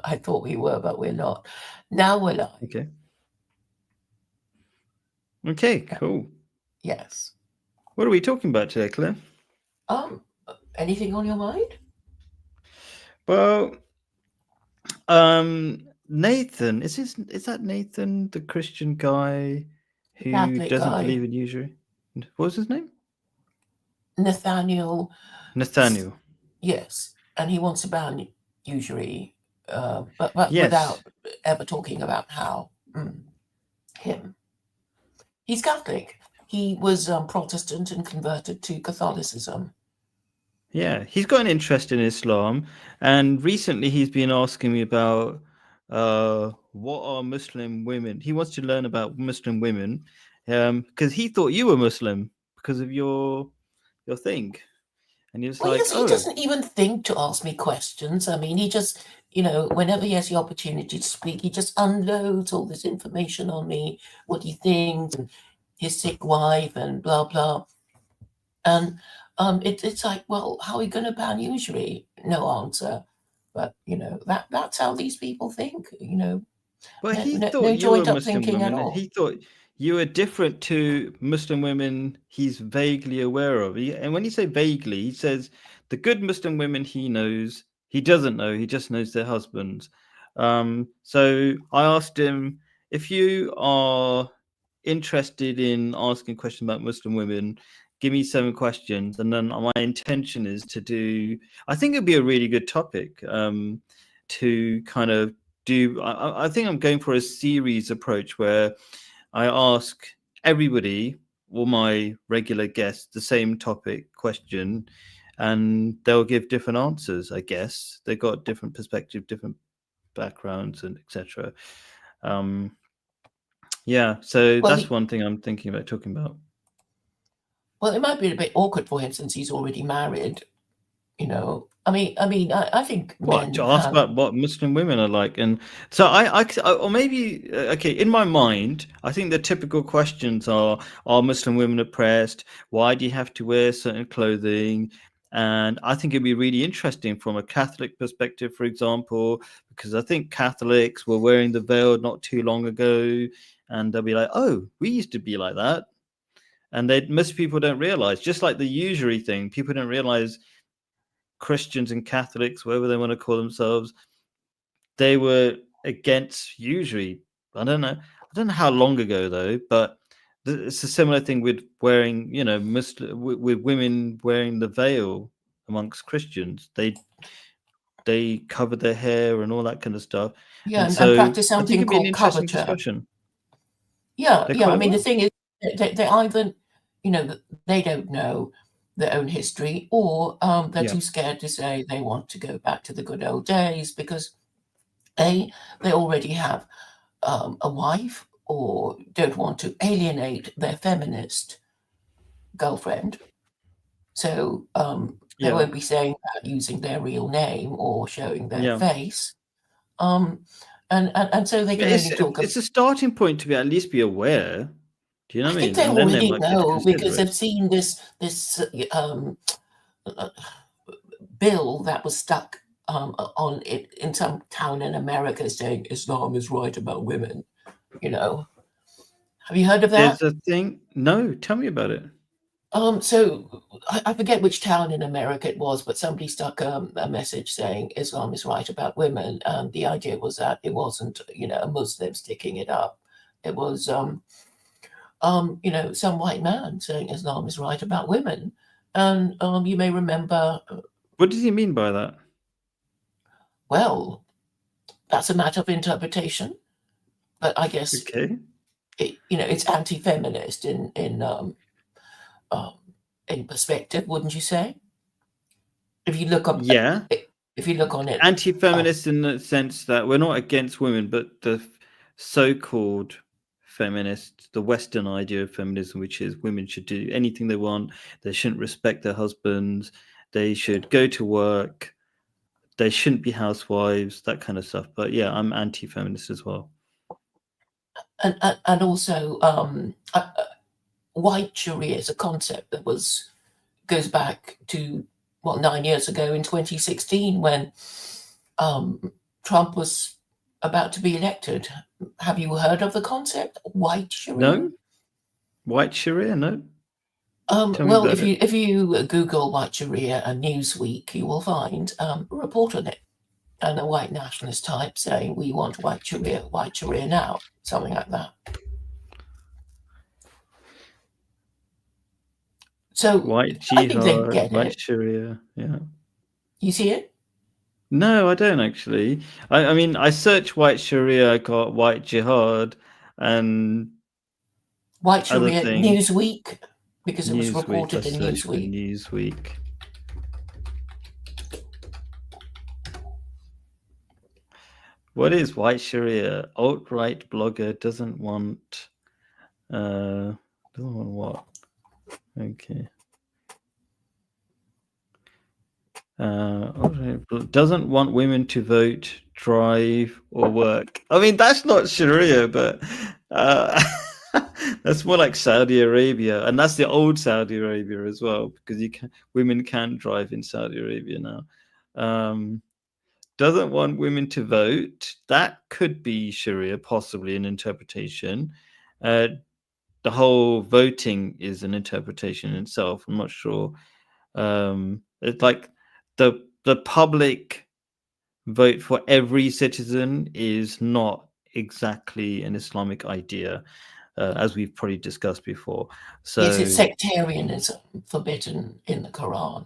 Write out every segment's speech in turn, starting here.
I thought we were, but we're not. Now we're live. Okay. Okay, cool. Yes. What are we talking about today, Claire? Um, Anything on your mind? Well, Nathan, is that Nathan, the Christian guy The who Catholic doesn't guy, believe in usury? What was his name? Nathaniel. Nathaniel. Yes, and he wants to ban usury, but Yes. without ever talking about how. Him. He's Catholic. He was Protestant and converted to Catholicism. Yeah, he's got an interest in Islam, and recently he's been asking me about what are Muslim women. He wants to learn about Muslim women, because he thought you were Muslim because of your thing, and he was Well, like, he "Oh, doesn't even think to ask me questions. I mean, he just, whenever he has the opportunity to speak, he just unloads all this information on me, what he thinks, and his sick wife, and blah blah. And it's like, well, how are we going to ban usury? No answer. But that's how these people think. but No, he no, thought no you were joined up Muslim thinking at women, and all. he thought you were different to Muslim women he's vaguely aware of. And when you say vaguely, he says the good Muslim women he knows, he doesn't know, he just knows their husbands. So I asked him, if you are interested in asking questions about Muslim women, give me 7 questions, and then my intention is to do. I think it'd be a really good topic to kind of do. I think I'm going for a series approach where I ask everybody, all my regular guests, the same topic question, and they'll give different answers. I guess they've got different perspective, different backgrounds, and etc. Um, yeah, so Well, that's one thing I'm thinking about talking about. it might be a bit awkward for him since he's already married. I think What, men to ask have. about what Muslim women are like, and so or maybe okay. In my mind, I think the typical questions are Muslim women oppressed? Why do you have to wear certain clothing? And I think it'd be really interesting from a Catholic perspective, for example, because I think Catholics were wearing the veil not too long ago, and they'll be like, "Oh, we used to be like that," and most people don't realize. Just like the usury thing, people don't realize Christians and Catholics, whatever they want to call themselves, they were against usury. I don't know. I don't know how long ago though, but it's a similar thing with wearing, with women wearing the veil amongst Christians. They cover their hair and all that kind of stuff, Yeah, and and so practice I think something it'd be an called interesting coverture. discussion. Yeah, They yeah. call I it mean, the what? thing is, they either, they don't know their own history, or they're Yeah, too scared to say they want to go back to the good old days because they they already have a wife or don't want to alienate their feminist girlfriend. So they yeah, won't be saying that using their real name or showing their yeah. face. Um, and so they Yeah, can only talk. it's a starting point to be at least be aware. Do you know I what I think mean? they And then they already might be able to know consider because it. they've seen this uh, bill that was stuck on it in some town in America saying Islam is right about women. You know, have you heard of that? There's a thing. No, tell me about it. So I forget which town in America it was, but somebody stuck a message saying Islam is right about women. The idea was that it wasn't, a Muslim sticking it up. It was, some white man saying Islam is right about women. And you may remember, What does he mean by that? well, that's a matter of interpretation. But I guess Okay. it's anti-feminist um, in perspective, wouldn't you say? If you look up, Yeah. if you look on it, uh, Anti-feminist in the sense that we're not against women, but the so-called feminist, the Western idea of feminism, which is women should do anything they want, they shouldn't respect their husbands, they should go to work, they shouldn't be housewives, that kind of stuff. But yeah, I'm anti-feminist as well. and also white Sharia is a concept that goes back to 9 years ago in 2016 when um, Trump was about to be elected. Have you heard of the concept white Sharia? No, white Sharia. No, tell me Well, about it. if you Google white Sharia and Newsweek, you will find a report on it, and a white nationalist type saying we want white Sharia now, something like that. So White I think they jihad, get white it. Sharia. Yeah. You see it? No, I don't actually. I mean, I searched white Sharia, I got white jihad, and White other Sharia things. Newsweek, because it was Newsweek. reported Let's in search for Newsweek. Newsweek. What is white Sharia? Alt-right blogger doesn't want. Doesn't want what? Okay. Doesn't want women to vote, drive, or work. I mean, that's not Sharia, but that's more like Saudi Arabia, and that's the old Saudi Arabia as well, because women can drive in Saudi Arabia now. Doesn't want women to vote. That could be Sharia, possibly an interpretation. The whole voting is an interpretation in itself. I'm not sure. It's like the public vote for every citizen is not exactly an Islamic idea, as we've probably discussed before. Yes, it's So sectarianism forbidden in the Quran,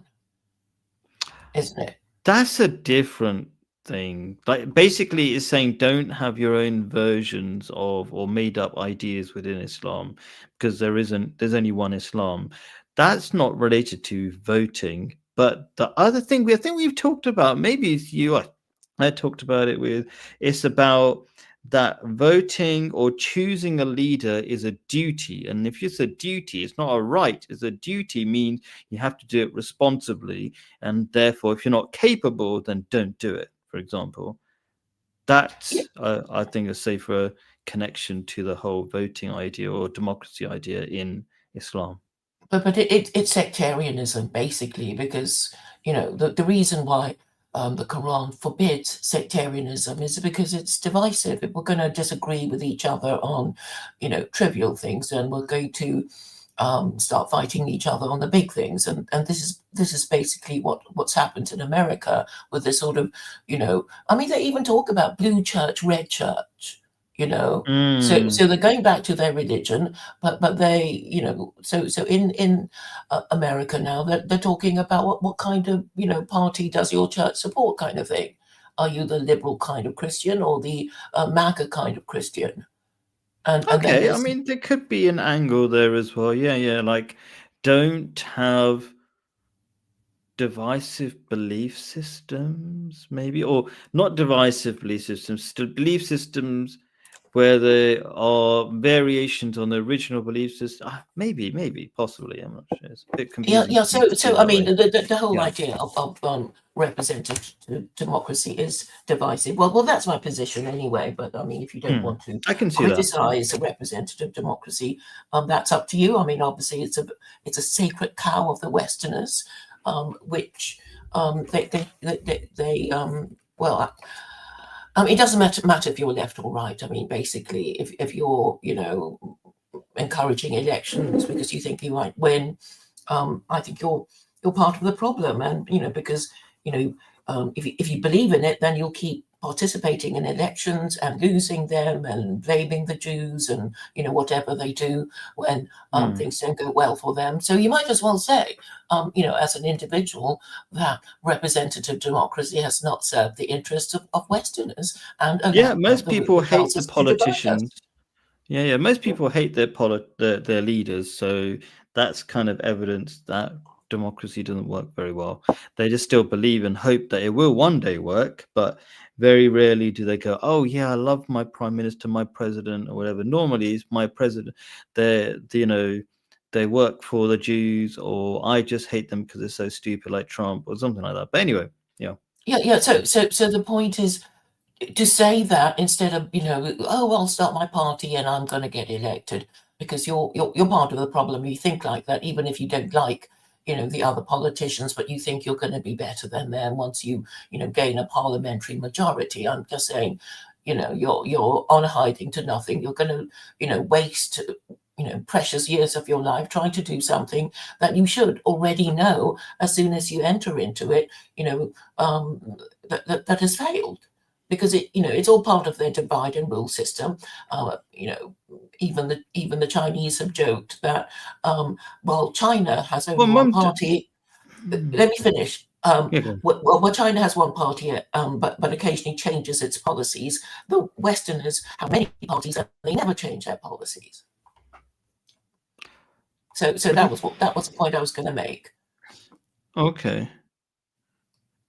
isn't it? that's a different thing. Like basically it's saying don't have your own versions of or made up ideas within Islam because there's only one Islam. That's not related to voting. But the other thing I think we've talked about, maybe it's you, I talked about it with, it's about that voting or choosing a leader is a duty. And if it's a duty, it's not a right, it's a duty, means you have to do it responsibly. And therefore, if you're not capable, then don't do it, for example. Yeah, That's, I think, a safer connection to the whole voting idea or democracy idea in Islam. but it's sectarianism basically because the reason why the Quran forbids sectarianism is because it's divisive. If we're going to disagree with each other on trivial things, then we're going to start fighting each other on the big things, and this is basically what's happened in America with this sort of I mean they even talk about blue church, red church, Mm. so they're going back to their religion, but they so in America now they're talking about what kind of party does your church support, kind of thing. Are you the liberal kind of Christian or the MAGA kind of Christian? And then Okay, I there's mean, there could be an angle there as well. Yeah, yeah, like don't have divisive belief systems, maybe, or not divisive belief systems, still belief systems where there are variations on the original belief system. Maybe, possibly. I'm not sure. It's a bit confusing Yeah. for me to see it I that mean, way. the whole Yeah. idea of representative democracy is divisive. Well, that's my position anyway. But I mean, if you don't want to I can see that. Yeah. criticize a representative democracy, that's up to you. I mean, obviously, it's a sacred cow of the Westerners, which they well. I mean, it doesn't matter if you're left or right. I mean, basically, if you're encouraging elections because you think you might win, I think you're part of the problem. And because if you believe in it, then you'll keep participating in elections and losing them and blaming the Jews and whatever they do when Hmm. things don't go well for them. So you might as well say, as an individual, that representative democracy has not served the interests of Westerners and Yeah, allowed most the people ruling hate the classes to divide us. politicians. Yeah. Most people hate their leaders, so that's kind of evidence that democracy doesn't work very well. They just still believe and hope that it will one day work, but very rarely do they go, "Oh yeah, I love my prime minister, my president, or whatever." Normally, it's my president. They work for the Jews, or I just hate them because they're so stupid, like Trump, or something like that. But anyway, yeah. Yeah. So the point is to say that instead of oh, I'll start my party and I'm going to get elected, because you're part of the problem. You think like that even if you don't like the other politicians, but you think you're going to be better than them once you gain a parliamentary majority. I'm just saying, you're on hiding to nothing. You're going to waste precious years of your life trying to do something that you should already know as soon as you enter into it, that has failed, because it's all part of their divide and rule system. Even the Chinese have joked that while China has only Well, one Mum. party. Let me finish. Yeah, go on. Well, China has one party, but occasionally changes its policies. The Westerners have many parties, and they never change their policies. So that was the point I was going to make. Okay.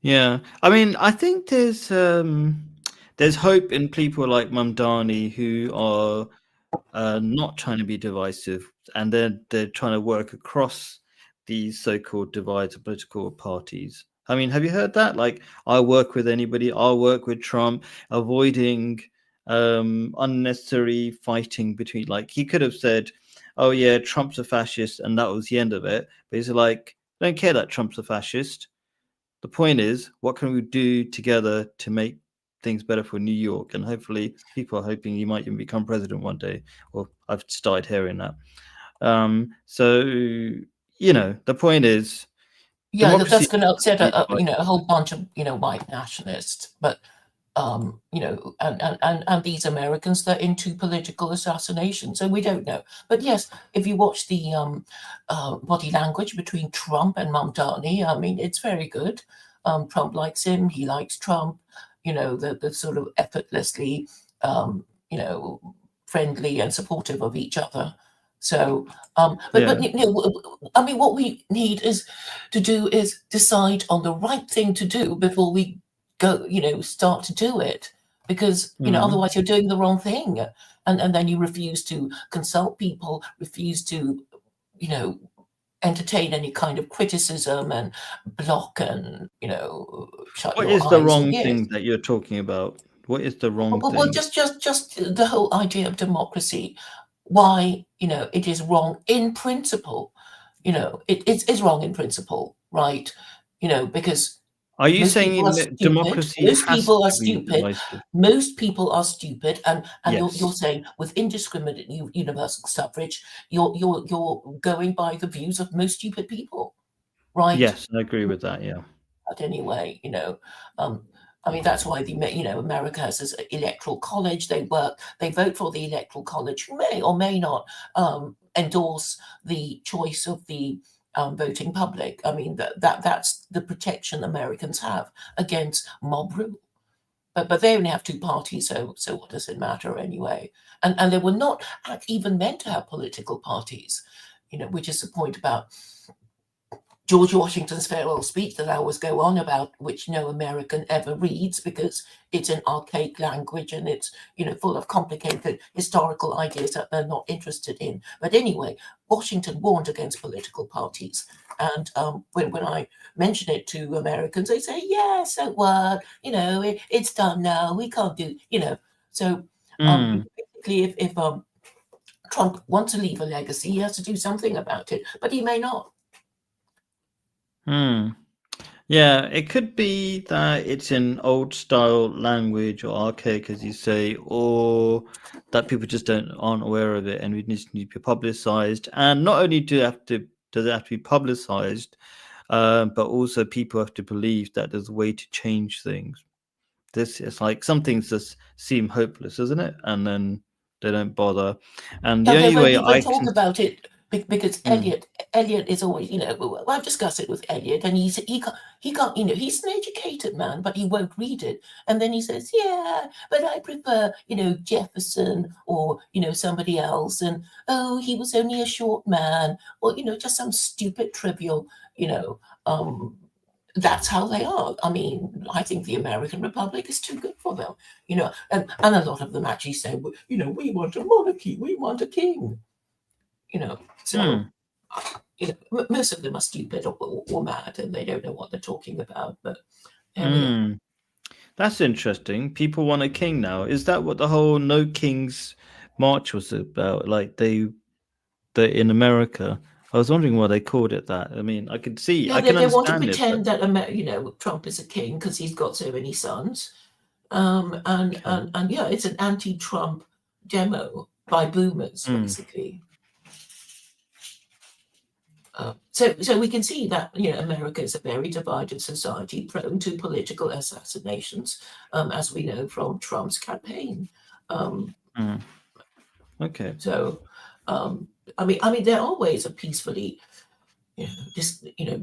Yeah, I mean, I think there's hope in people like Mamdani who are not trying to be divisive, and they're trying to work across these so-called divides of political parties. I mean, have you heard that? Like, I'll work with anybody. I'll work with Trump, avoiding unnecessary fighting between. Like, he could have said, "Oh yeah, Trump's a fascist," and that was the end of it. But he's like, "I don't care that Trump's a fascist. The point is, what can we do together to make things better for New York?" And hopefully, people are hoping he might even become president one day. Or I've started hearing that. So the point is, Yeah, democracy. that's going to upset a whole bunch of white nationalists, but and these Americans, they're into political assassination, so we don't know. But yes, if you watch the body language between Trump and Mamdani, I mean, it's very good. Trump likes him, he likes Trump. The sort of effortlessly, friendly and supportive of each other. So, but I mean, what we need is decide on the right thing to do before we go, start to do it, because otherwise you're doing the wrong thing, and then you refuse to consult people, refuse to entertain any kind of criticism, and block, and shut What your is the eyes and wrong ears. thing that you're talking about? What is the wrong Well, thing? just the whole idea of democracy. Why it is wrong in principle. It's wrong in principle, right? Because Are you most people are saying that stupid. democracy has to be Stupid. divisive? Most people are stupid, and you're Yes. saying with indiscriminate universal suffrage, you're going by the views of most stupid people, right? Yes, I agree with that. Yeah. But anyway, um, I mean, that's why America has this electoral college. They vote for the electoral college, who may or may not endorse the choice of the voting public. I mean, that's the protection Americans have against mob rule. But they only have two parties, so what does it matter anyway? And they were not even meant to have political parties, which is the point about George Washington's farewell speech that I always go on about, which no American ever reads because it's an archaic language and it's full of complicated historical ideas that they're not interested in. But anyway, Washington warned against political parties, and when I mention it to Americans, they say, "Yes, so what? It's done now. We can't do." So basically, if Trump wants to leave a legacy, he has to do something about it, but he may not. Yeah, it could be that it's in old style language or archaic, as you say, or that people just aren't aware of it, and we need to be publicized. And not only does it have to be publicized, but also people have to believe that there's a way to change things. This is like some things just seem hopeless, isn't it? And then they don't bother. And the No, they only won't way even I talk can. about it because Elliot is always, well, I've discussed it with Elliot, and he can't, he's an educated man, but he won't read it. And then he says, yeah, but I prefer, Jefferson or, somebody else. And, oh, he was only a short man, or, just some stupid, trivial, that's how they are. I mean, I think the American Republic is too good for them, and a lot of them actually say, "Well, we want a monarchy, we want a king, so most of them are stupid or mad, and they don't know what they're talking about. But there we are. That's interesting. People want a king now. Is that what the whole No Kings March was about? Like they in America, I was wondering why they called it that. I mean, I can see, Yeah, I can they want to understand it, but pretend that Trump is a king because he's got so many sons. okay. And yeah, it's an anti-Trump demo by boomers, Mm, basically. So we can see that America is a very divided society, prone to political assassinations, as we know from Trump's campaign. Um, mm. Okay. so, I mean, there are ways of peacefully,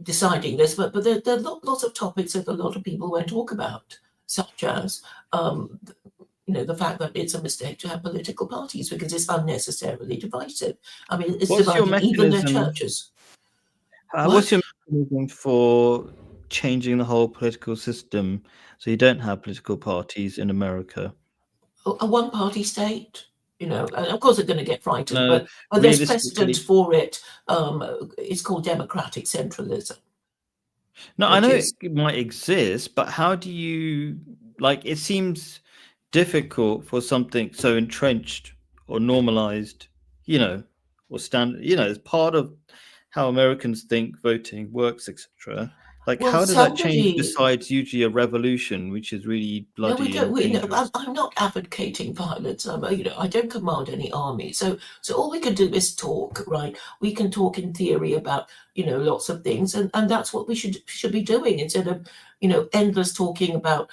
deciding this, but there are lots of topics that a lot of people won't talk about, such as the fact that it's a mistake to have political parties because it's unnecessarily divisive. I mean, it's What's your dividing even their mechanism? churches. What's What? your mechanism for changing the whole political system so you don't have political parties in America? A one-party state? And of course they're going to get frightened, No, but there's precedent realistically. for it. It's called democratic centralism, No, I which know is it might exist, but how do you like? It seems difficult for something so entrenched or normalized, you know, or standard, as part of how Americans think voting works, etc. Like, well, how does that change somebody. besides usually a revolution, which is really No, we bloody don't. and I'm, dangerous? I'm not advocating violence. I don't command any army. So all we can do is talk, right? We can talk in theory about, lots of things, and that's what we should be doing instead of, endless talking about,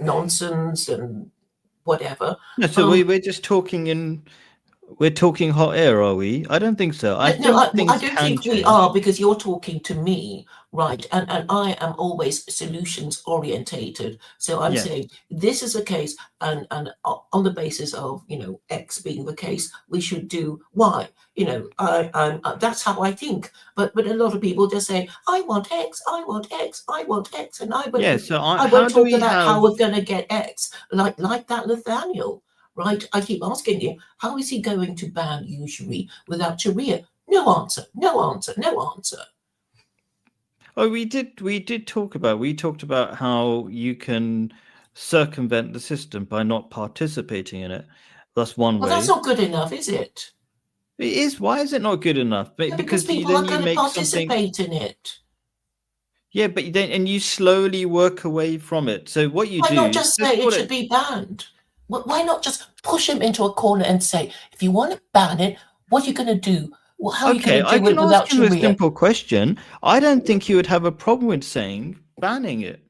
nonsense and whatever. No, so Um, we're just talking we're talking hot air, are we? I don't think so. I No, think I things don't can think we change. are because you're talking to me, right? And I am always solutions orientated. So I'm Yes. saying this is a case, and on the basis of X being the case, we should do Y. That's how I think. But a lot of people just say, I want X, I want X, I want X, and I Yeah. won't So I how won't do talk we about how have? we're going to get X, like that Nathaniel. Right? I keep asking you, how is he going to ban usury without Sharia? No answer, no answer, no answer. Oh, we did talk about. We talked about how you can circumvent the system by not participating in it. That's one Well, that's way. not good enough, is it? It is. Why is it not good enough? Yeah, because Because people then are you going to make something. participate in it. Yeah, but then and you slowly work away from it. So what you Why not do, just let's say it call should it. be banned? Why not just push him into a corner and say, if you want to ban it, what are you going to do? Well, how are you going Okay, to I do can it ask without him a Sharia? simple question. I don't think he would have a problem with saying banning it.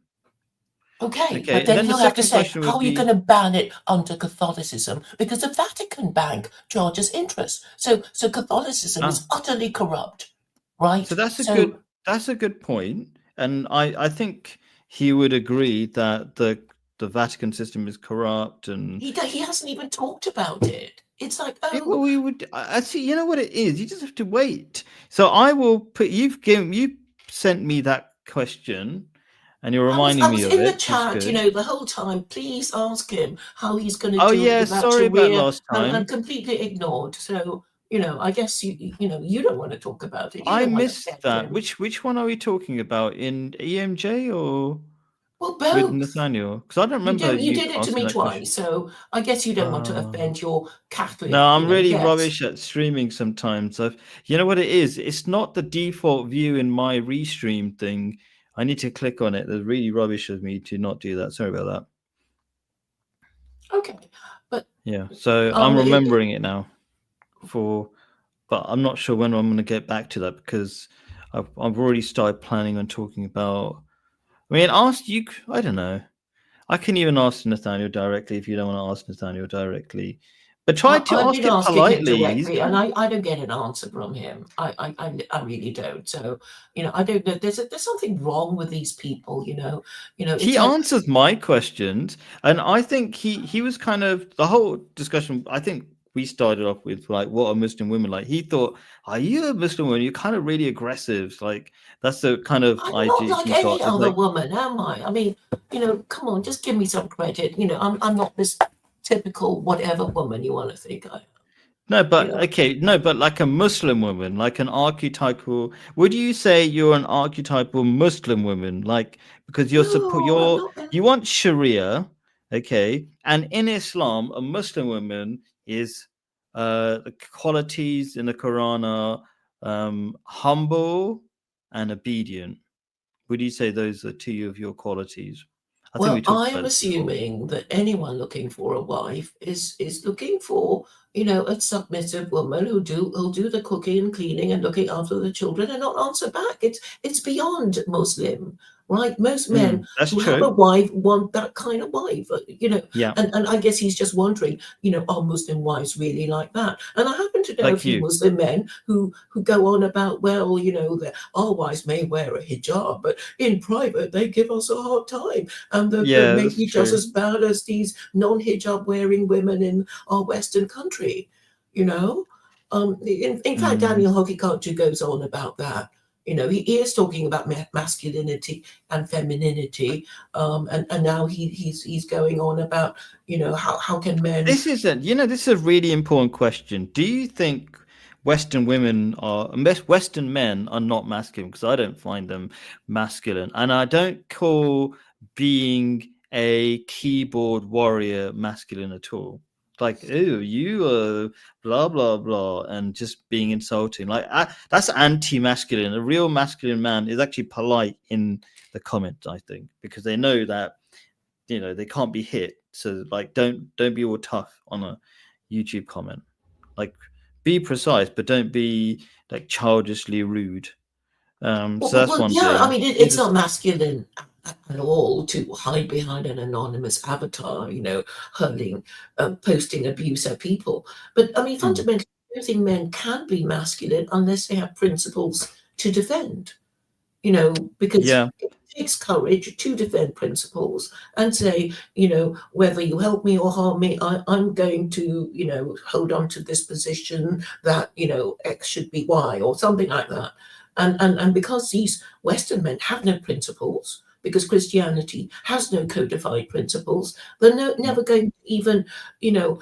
Okay, Okay, but and then then the he'll have to second say, question how would are you going be. to ban it under Catholicism? Because the Vatican Bank charges interest. So Catholicism is Ah, utterly corrupt, right? so So that's a good point, and I think he would agree that the Vatican system is corrupt, and he hasn't even talked about it. It's like, well, oh, we would. I see. You know what it is. You just have to wait. So I will put. You sent me that question, and you're I was reminding I me was of in the it, which is chat, good. the whole time. Please ask him how he's going to Oh do it yeah, without sorry about Sharia, last and time. completely ignored. So I guess you don't want to talk about it. You I don't want to missed offend that. him. Which one are we talking about in EMJ or Well, with both. Nathaniel? Because I don't remember You you did it to asking me that question. twice, so I guess you don't want to Uh, offend your no, Catholic, I'm really guest. rubbish at streaming sometimes. You know what it is? It's not the default view in my restream thing. I need to click on it. It's really rubbish of me to not do that. Sorry about that. Okay, but Yeah, so I'm um, it, remembering it now. But I'm not sure when I'm going to get back to that because I've already started planning on talking about. I mean, ask you. I don't know. I can even ask Nathaniel directly if you don't want to ask Nathaniel directly. But try to I've ask been it asking him politely. He's directly, and kind I don't get an answer from him. I really don't. So I don't know. There's something wrong with these people. It's he like, answers my questions, and I think he was kind of the whole discussion. I think we started off with like, what are Muslim women like? He thought, are you a Muslim woman? You're kind of really aggressive. Like that's the kind of I'm not idea like he got. any It's other like, woman, am I? I mean, come on, just give me some credit. I'm not this typical whatever woman you want to think I am. no, You but know. okay, no, but like a Muslim woman, like an archetypal. Would you say you're an archetypal Muslim woman? Like because No, I'm not. you want Sharia, okay, and in Islam, a Muslim woman is the qualities in the Quran are humble and obedient. Would you say those are two of your qualities? I think we Well, talked I about am this before. assuming that anyone looking for a wife is looking for, a submissive woman who'll do the cooking and cleaning and looking after the children and not answer back. It's beyond Muslim, right? Most men That's who have a true. wife want that kind of wife, Yeah, and I guess he's just wondering, are Muslim wives really like that? And I happen to know a like few you. Muslim men who go on about, well, that our wives may wear a hijab, but in private they give us a hard time, and they're Yeah, that's maybe just true. as bad as these non-hijab wearing women in our Western country, you know. In fact, Mm. Daniel Hokikantu goes on about that. He is talking about masculinity and femininity, and now he's going on about, how can men. This is this is a really important question. Do you think Western men are not masculine? Because I don't find them masculine, and I don't call being a keyboard warrior masculine at all. Like, oh, you are blah blah blah, and just being insulting. Like, that's anti-masculine. A real masculine man is actually polite in the comments, I think, because they know that they can't be hit. So like, don't be all tough on a YouTube comment. Like, be precise, but don't be like childishly rude. So that's one Yeah, I thing. mean, You it's just not masculine at all to hide behind an anonymous avatar, hurling, posting abuse at people. But I mean, mm, fundamentally, I don't think men can be masculine unless they have principles to defend, because yeah. it takes courage to defend principles and say, whether you help me or harm me, I'm going to, hold on to this position that, X should be Y or something like that. And because these Western men have no principles, because Christianity has no codified principles, they're Mm. never going to even, you know,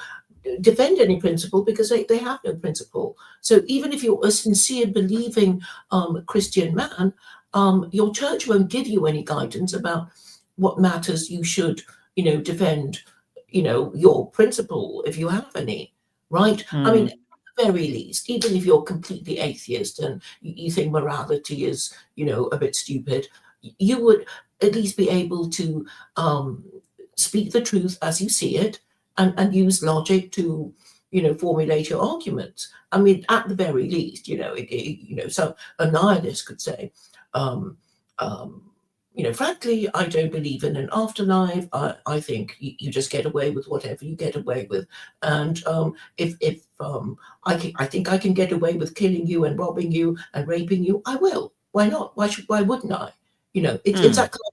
defend any principle because they have no principle. So even if you're a sincere believing Christian man, your church won't give you any guidance about what matters you should, defend, your principle if you have any, right? I mean, Mm. at the very least, even if you're completely atheist and you think morality is, a bit stupid, you would at least be able to speak the truth as you see it and use logic to, formulate your arguments. I mean, at the very least, so a nihilist could say, um, um, frankly, I don't believe in an afterlife. I think you just get away with whatever you get away with. And if I think I can get away with killing you and robbing you and raping you, I will. Why not? Why wouldn't I? It's Mm. that kind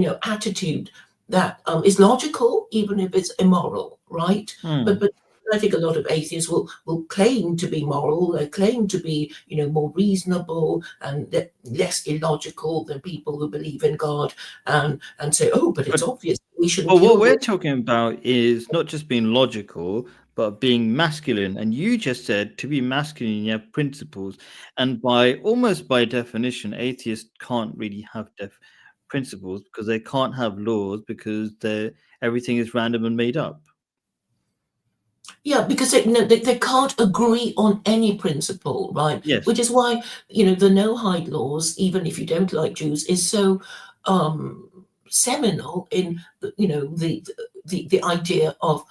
of, attitude that is logical, even if it's immoral, right? But Mm. but I think a lot of atheists will claim to be moral. They claim to be, more reasonable and less illogical than people who believe in God, and say, oh, but it's But obvious we shouldn't But what kill we're women. talking about is not just being logical, but being masculine. And you just said to be masculine, you have principles. And almost by definition, atheists can't really have principles because they can't have laws because everything is random and made up. Yeah, because they can't agree on any principle, right? Yes. Which is why, the no hide laws, even if you don't like Jews, is so um, seminal in the idea of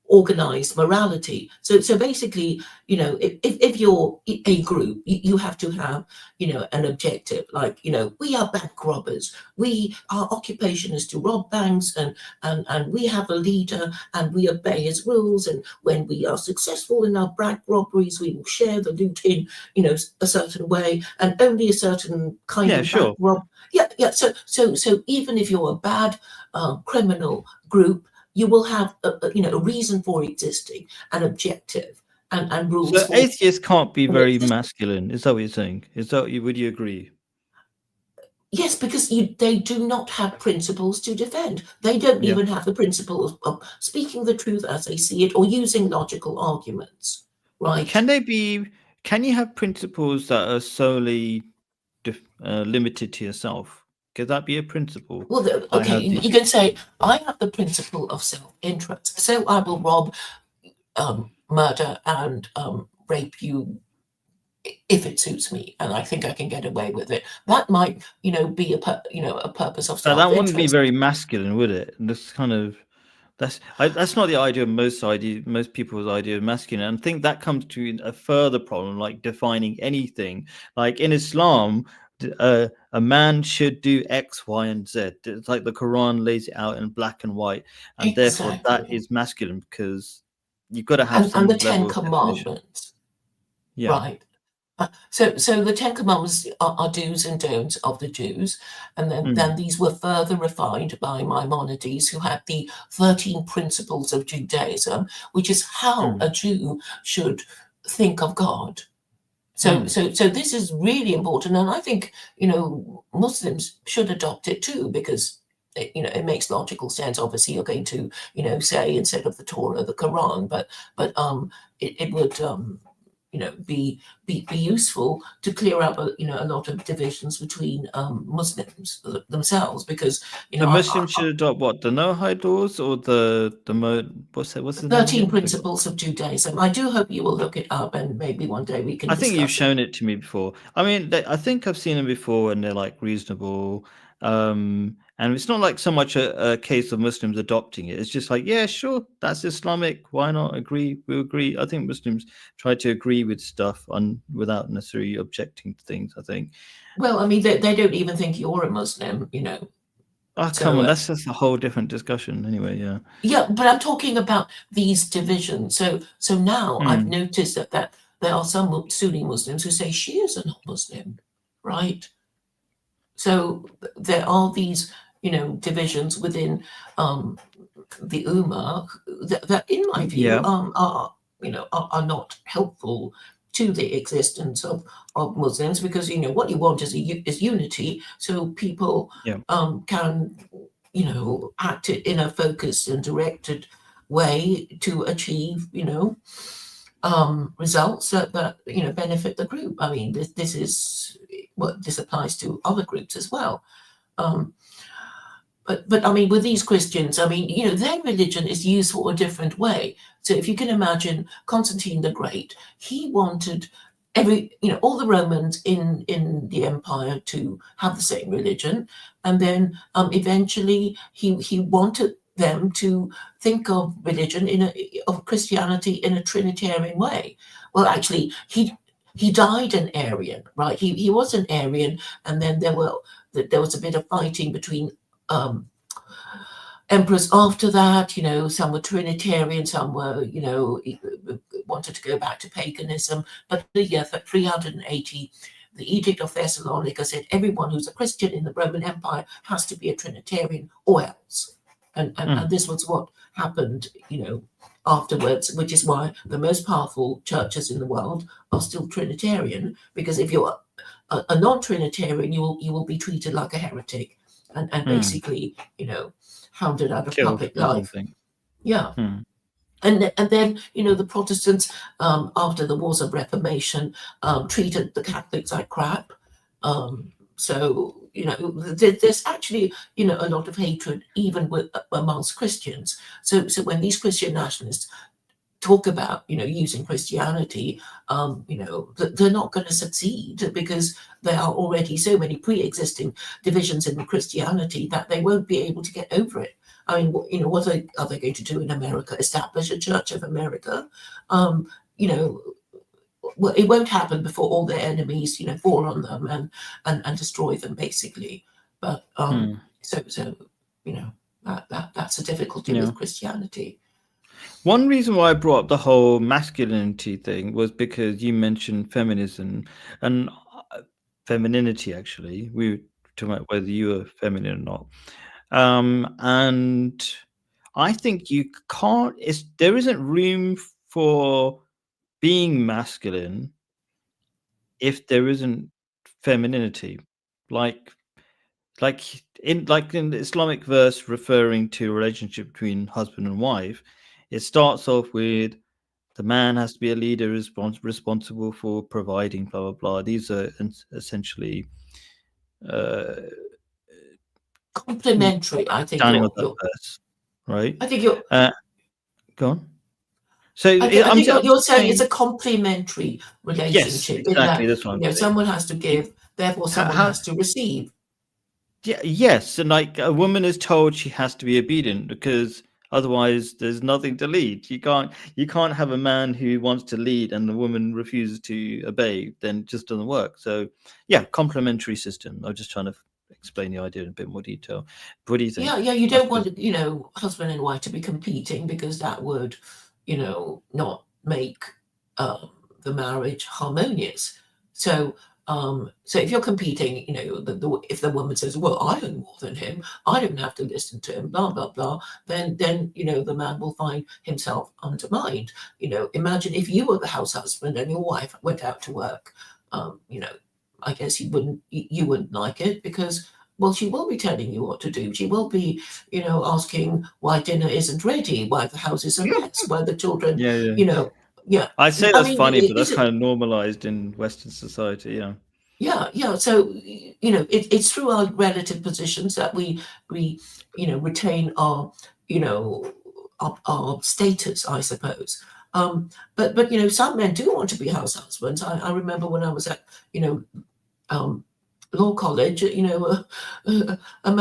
organized morality. So basically, if you're a group, you have to have, an objective. Like, we are bank robbers. Our occupation is to rob banks, and we have a leader, and we obey his rules. And when we are successful in our bank robberies, we will share the loot in, a certain way, and only a certain kind Yeah, of bank sure. rob. Yeah, yeah. So even if you're a bad criminal group, you will have a reason for existing, an objective, and rules So for atheists can't be very existing. masculine. Is that what you're saying? Would you agree? Yes, because they do not have principles to defend. They don't Yeah. even have the principle of speaking the truth as they see it or using logical arguments, right? Can they be? Can you have principles that are solely limited to yourself? Could that be a principle? Well, I okay, have you these. can say, I have the principle of self-interest, so I will rob, murder, and rape you if it suits me and I think I can get away with it. That might, be a purpose of That wouldn't be self-interest. very masculine, would it? This kind of that's not the idea of most people's idea of masculine. And I think that comes to a further problem, like defining anything. Like in Islam, a man should do X, Y, and Z. It's like the Quran lays it out in black and white, and therefore that Exactly. is masculine because you've got to have And the some Ten level of definition. Commandments, Yeah. right? So the Ten Commandments are do's and don'ts of the Jews, and then Mm, these were further refined by Maimonides, who had the 13 Principles of Judaism, which is how mm, a Jew should think of God. So, mm. so, so this is really important, and I think Muslims should adopt it too, because it makes logical sense. Obviously, you're going to say instead of the Torah the Quran, but it would be useful to clear up a lot of divisions between Muslims themselves, because So I Muslims should adopt what, the Noahide laws or what's the name 13 again? I forgot. Principles of Judaism. I do hope you will look it up, and maybe one day we can I think you've discuss it. shown it to me before. I mean, I think I've seen them before, and they're like reasonable. And it's not like so much a case of Muslims adopting it. It's just like, yeah, sure, that's Islamic. Why not agree? We agree. I think Muslims try to agree with stuff without necessarily objecting to things. I think. Well, I mean, they don't even think you're a Muslim. Oh, come So on, that's just a whole different discussion. Anyway, yeah. yeah, but I'm talking about these divisions. So now I've Hmm. noticed that there are some Sunni Muslims who say Shias are not Muslim, right? So there are these divisions within um, the Ummah that in my view, Yeah. are not helpful to the existence of Muslims, because what you want is unity, so people Yeah. can act in a focused and directed way to achieve results that benefit the group. I mean, this is what this applies to other groups as well. Um, but I mean, with these Christians, I mean, their religion is used for a different way. So if you can imagine Constantine the Great, he wanted all the Romans in the empire to have the same religion, and then eventually he wanted them to think of religion of Christianity in a Trinitarian way. Well, actually, he died an Arian, right? He was an Arian, and then there was a bit of fighting between um, emperors after that. Some were Trinitarian, some were, wanted to go back to paganism. But the year 380, the Edict of Thessalonica said everyone who's a Christian in the Roman Empire has to be a Trinitarian or else. And Mm, this was what happened, afterwards, which is why the most powerful churches in the world are still Trinitarian, because if you're a non-Trinitarian, you will be treated like a heretic, and mm. basically, hounded out of Killed public or life. something. Yeah. Hmm. And then the Protestants, after the Wars of Reformation, treated the Catholics like crap. So there's actually a lot of hatred even amongst Christians. So when these Christian nationalists talk about using Christianity, they're not going to succeed, because there are already so many pre-existing divisions in Christianity that they won't be able to get over it. I mean, what are they going to do in America? Establish a Church of America? Um, you know, well, it won't happen before all their enemies fall on them and destroy them, basically. But Hmm. so you know that's a difficulty Yeah. with Christianity. One reason why I brought up the whole masculinity thing was because you mentioned feminism and femininity. Actually, we were talking about whether you were feminine or not. And I think you can't. There isn't room for being masculine if there isn't femininity. Like like in the Islamic verse referring to a relationship between husband and wife, it starts off with the man has to be a leader, responsible for providing, blah blah blah. These are essentially uh, Complementary. I think standing on you're that you're verse, right? I think you're Uh, Go on. So I I'm think just, what I'm you're just saying is saying, a complementary yes, relationship in exactly. that, That's what I'm saying. someone has to give, therefore someone How has to receive. Yeah, yes, and like a woman is told she has to be obedient because otherwise there's nothing to lead. You can't have a man who wants to lead and the woman refuses to obey, then it just doesn't work. So yeah, complementary system. I'm just trying to explain the idea in a bit more detail. What do you think? Yeah, you I don't suppose. want, husband and wife to be competing because that would, not make the marriage harmonious. So, so if you're competing, if the woman says, "Well, I earn more than him, I don't have to listen to him," blah blah blah, then the man will find himself undermined. Imagine if you were the house husband and your wife went out to work. I guess you wouldn't like it because, well, she will be telling you what to do. She will be, asking why dinner isn't ready, why the house is a mess, why the children, Yeah, yeah. you know, yeah. I say I that's mean, funny, but that's is it? kind of normalized in Western society. Yeah. Yeah, yeah. So, it's through our relative positions that we retain our, our status, I suppose. But some men do want to be house husbands. I remember when I was at, you know, um, law college, a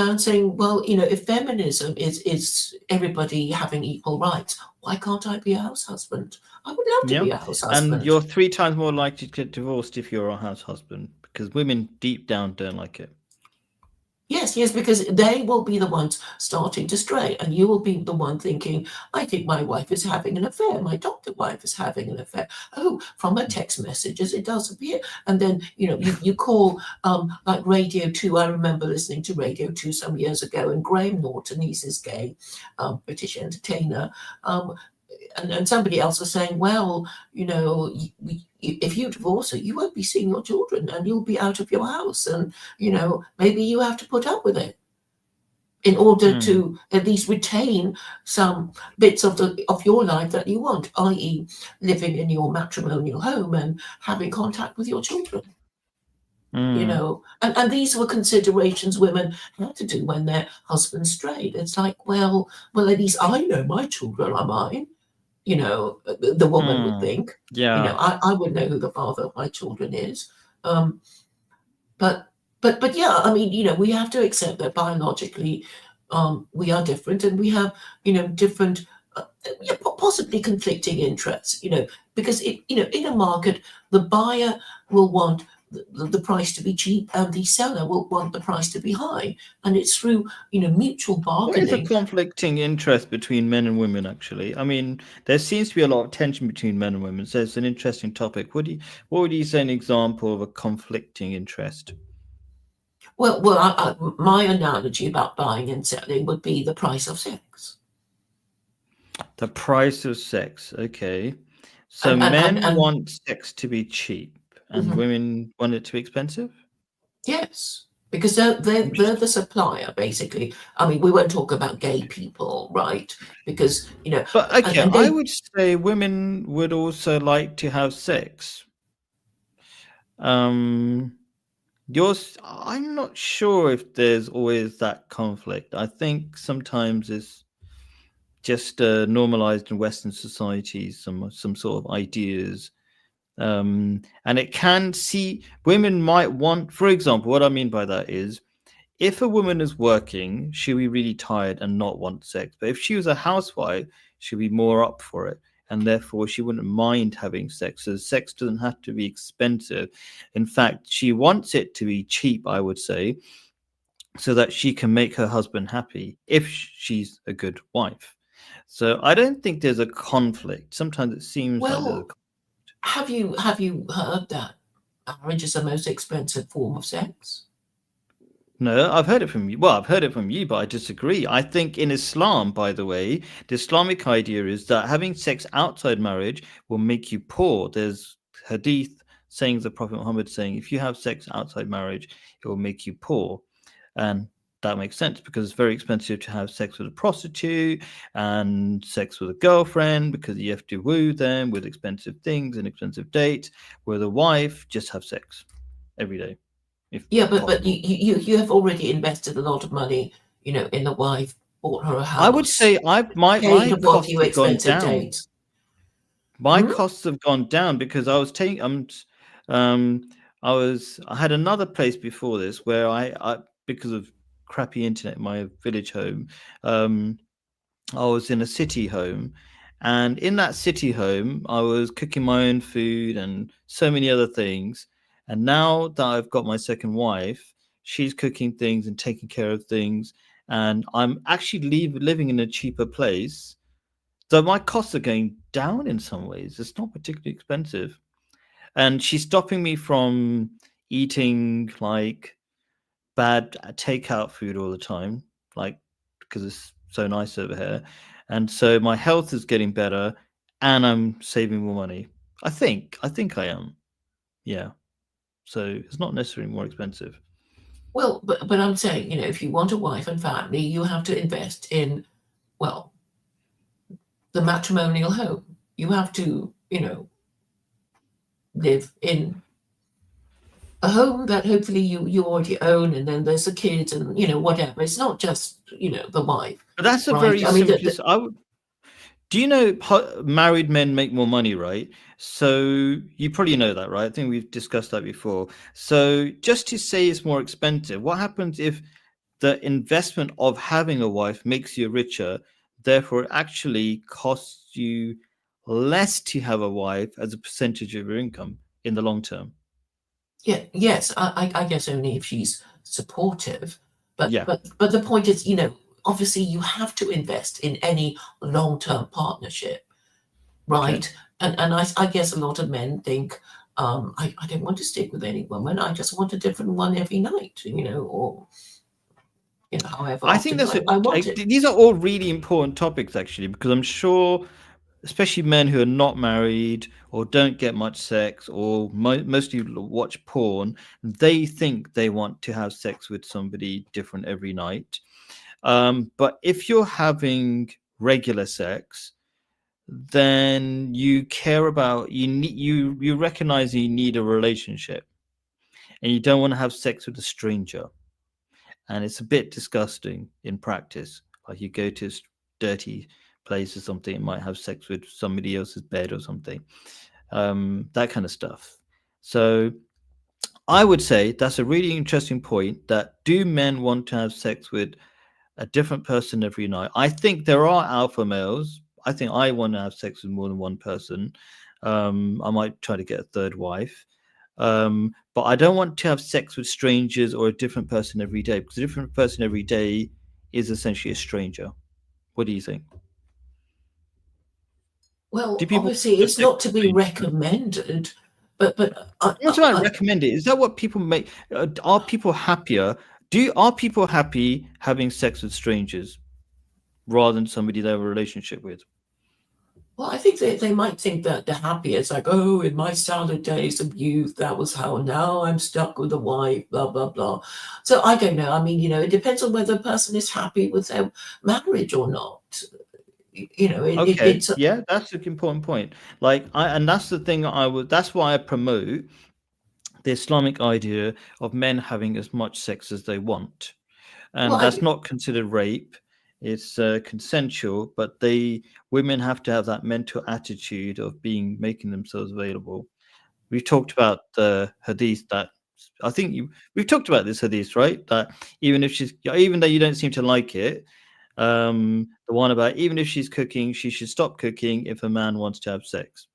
man saying, "Well, if feminism is everybody having equal rights, why can't I be a house husband? I would love to Yeah. be a house And husband." you're 3 times more likely to get divorced if you're a house husband because women deep down don't like it. Yes, yes, because they will be the ones starting to stray, and you will be the one thinking, "I think my wife is having an affair. My doctor wife is having an affair." Oh, from her text messages, it does appear. And then, you call, like Radio 2. I remember listening to Radio 2 some years ago, and Graham Norton, he's this gay, British entertainer, um, and somebody else was saying, "Well, if you divorce her, you won't be seeing your children, and you'll be out of your house, and maybe you have to put up with it in order Hmm. to at least retain some bits of your life that you want, i.e., living in your matrimonial home and having contact with your children." Hmm. And these were considerations women had to do when their husbands strayed. It's like, well, at least I know my children are mine. The woman would Hmm. think. Yeah. I would know who the father of my children is. Um, but but yeah, I mean, we have to accept that biologically, we are different, and we have, different, yeah, possibly conflicting interests. Because in a market, the buyer will want the price to be cheap, and the seller will want the price to be high, and it's through mutual What is a bargaining. conflicting interest between men and women, actually? I mean, there seems to be a lot of tension between men and women, so it's an interesting topic. What would you say an example of a conflicting interest? Well, my analogy about buying and selling would be the price of sex. The price of sex. Okay. So men And want sex to be cheap and mhm, women want it to be expensive? yes, because they're the Interesting. supplier, basically. I mean, we won't talk about gay people, right? Because But and, okay, and I they would say women would also like to have sex. Um, I'm not sure if there's always that conflict. I think sometimes it's just normalized in Western societies, some sort of ideas, and it can see women might want. For example, what I mean by that is, if a woman is working, she'll be really tired and not want sex. But if she was a housewife, she'll be more up for it. And therefore, she wouldn't mind having sex. So, sex doesn't have to be expensive. In fact, she wants it to be cheap, I would say, so that she can make her husband happy if she's a good wife. So, I don't think there's a conflict. Sometimes it seems like there's a well, have you heard that marriage is the most expensive form of sex? No, I've heard it from you. Well, I've heard it from you, but I disagree. I think in Islam, by the way, the Islamic idea is that having sex outside marriage will make you poor. There's hadith saying the Prophet Muhammad saying, if you have sex outside marriage, it will make you poor. And that makes sense because it's very expensive to have sex with a prostitute and sex with a girlfriend because you have to woo them with expensive things and expensive dates. With a wife, just have sex every day, if Yeah, but you possible. you have already invested a lot of money, in the wife, bought her a I would house, say my paid for a costs few have gone expensive down. dates. My Hmm? costs have gone down because I was taking um I had another place before this where I because of crappy internet in my village home, um I was in a city home, and in that city home I was cooking my own food and so many other things. And now that I've got my second wife, she's cooking things and taking care of things, and I'm actually living in a cheaper place, so my costs are going down in some ways. It's not particularly expensive. And she's stopping me from eating like bad takeout food all the time, like because it's so nice over here. And so my health is getting better and I'm saving more money. I think I am. Yeah. So it's not necessarily more expensive. Well, but I'm saying, if you want a wife and family, you have to invest in, well, the matrimonial home. You have to, live in a home that hopefully you already own, and then there's the kids and whatever. It's not just the wife, But that's a right? very I mean, simplest. Do you know married men make more money, right? So you probably know that, right? I think we've discussed that before. So just to say it's more expensive, what happens if the investment of having a wife makes you richer, therefore it actually costs you less to have a wife as a percentage of your income in the long term? yeah, yes, I guess only if she's supportive. But Yeah. but but the point is, obviously you have to invest in any long-term partnership, Okay. right? And I guess a lot of men think, I don't want to stick with any woman. I just want a different one every night, or however I think often I want it. these are all really important topics actually, because I'm sure especially men who are not married or don't get much sex or mostly watch porn, they think they want to have sex with somebody different every night. But if you're having regular sex, then you care about you recognize you need a relationship, and you don't want to have sex with a stranger, and it's a bit disgusting in practice. Like you go to a dirty place or something, it might have sex with somebody else's bed or something, that kind of stuff. So I would say that's a really interesting point. That do men want to have sex with a different person every night? I think there are alpha males. I think I want to have sex with more than one person. I might try to get a third wife. But I don't want to have sex with strangers or a different person every day, because a different person every day is essentially a stranger. What do you think? Do Well, people obviously, have it's sex not to with be strangers? recommended, but What's about recommend it? Is that what people make? Are people happier? Are people happy having sex with strangers rather than somebody they have a relationship with? well, I think they might think that they're happy. It's like, oh, in my salad days of youth, that was how. Now I'm stuck with a wife, blah blah blah. So I don't know. I mean, it depends on whether the person is happy with their marriage or not. Okay, It's yeah, that's an important point. Like, and that's the thing I would. That's why I promote the Islamic idea of men having as much sex as they want, well, and that's not considered rape. It's consensual, but women have to have that mental attitude of making themselves available. We've talked about the hadith that I think we've talked about this hadith, right? That even though you don't seem to like it, the one about even if she's cooking, she should stop cooking if a man wants to have sex.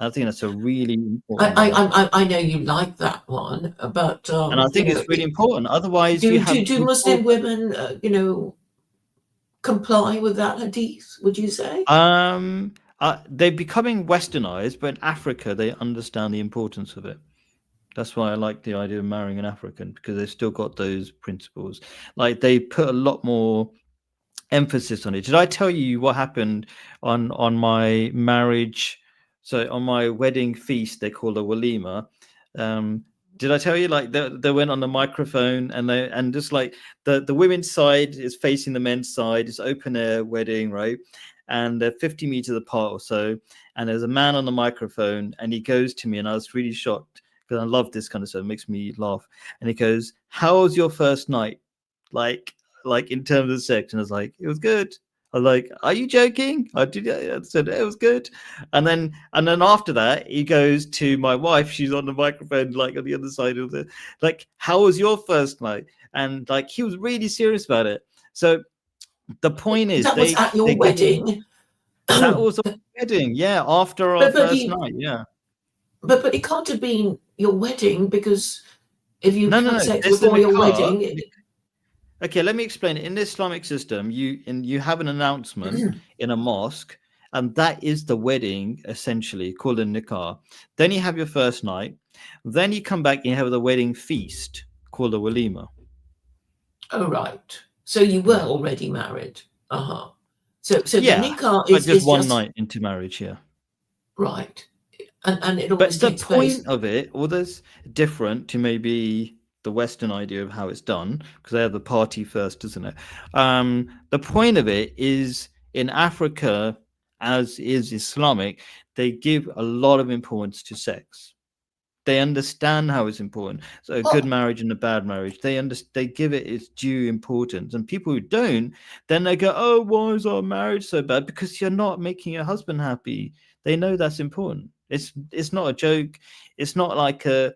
I think that's a really important one, I know you like that one, but and I think it's really important. Otherwise, you have do Muslim women, comply with that hadith? Would you say? they're becoming westernized, but in Africa, they understand the importance of it. That's why I like the idea of marrying an African, because they've still got those principles. Like they put a lot more emphasis on it. Did I tell you what happened on my marriage? So on my wedding feast, they called a walima. Um, did I tell you like they went on the microphone and just like the women's side is facing the men's side. It's open air wedding, right? And they're 50 meters apart or so. And there's a man on the microphone, and he goes to me, and I was really shocked because I love this kind of stuff. It makes me laugh. And he goes, "How was your first night?" Like in terms of sex, and I was like, it was good. I'm like, "Are you joking?" I said it was good, and then after that, he goes to my wife. She's on the microphone, like on the other side of the, like, "How was your first night?" And like he was really serious about it. So the point is, That was at they your give him wedding. that but was a wedding, yeah, after our but first you night, yeah. but it can't have been your wedding, because if you've No, no, had no. sex This in before the your car. wedding, Okay, let me explain it. In the Islamic system, you have an announcement in a mosque, and that is the wedding essentially, called a nikah. Then you have your first night. Then you come back and you have the wedding feast called a walima. oh right. So you were Yeah, already married. Uh-huh. So the yeah, nikah but just is one just night into marriage. Yeah. right. And it always But the takes place. point of it, well, that's different to maybe the Western idea of how it's done, because they have the party first, isn't it? The point of it is in Africa, as is Islamic, they give a lot of importance to sex. They understand how it's important. So a good Well, marriage and a bad marriage, they give it its due importance. And people who don't, then they go, "Oh, why is our marriage so bad?" Because you're not making your husband happy. They know that's important. It's not a joke. It's not like a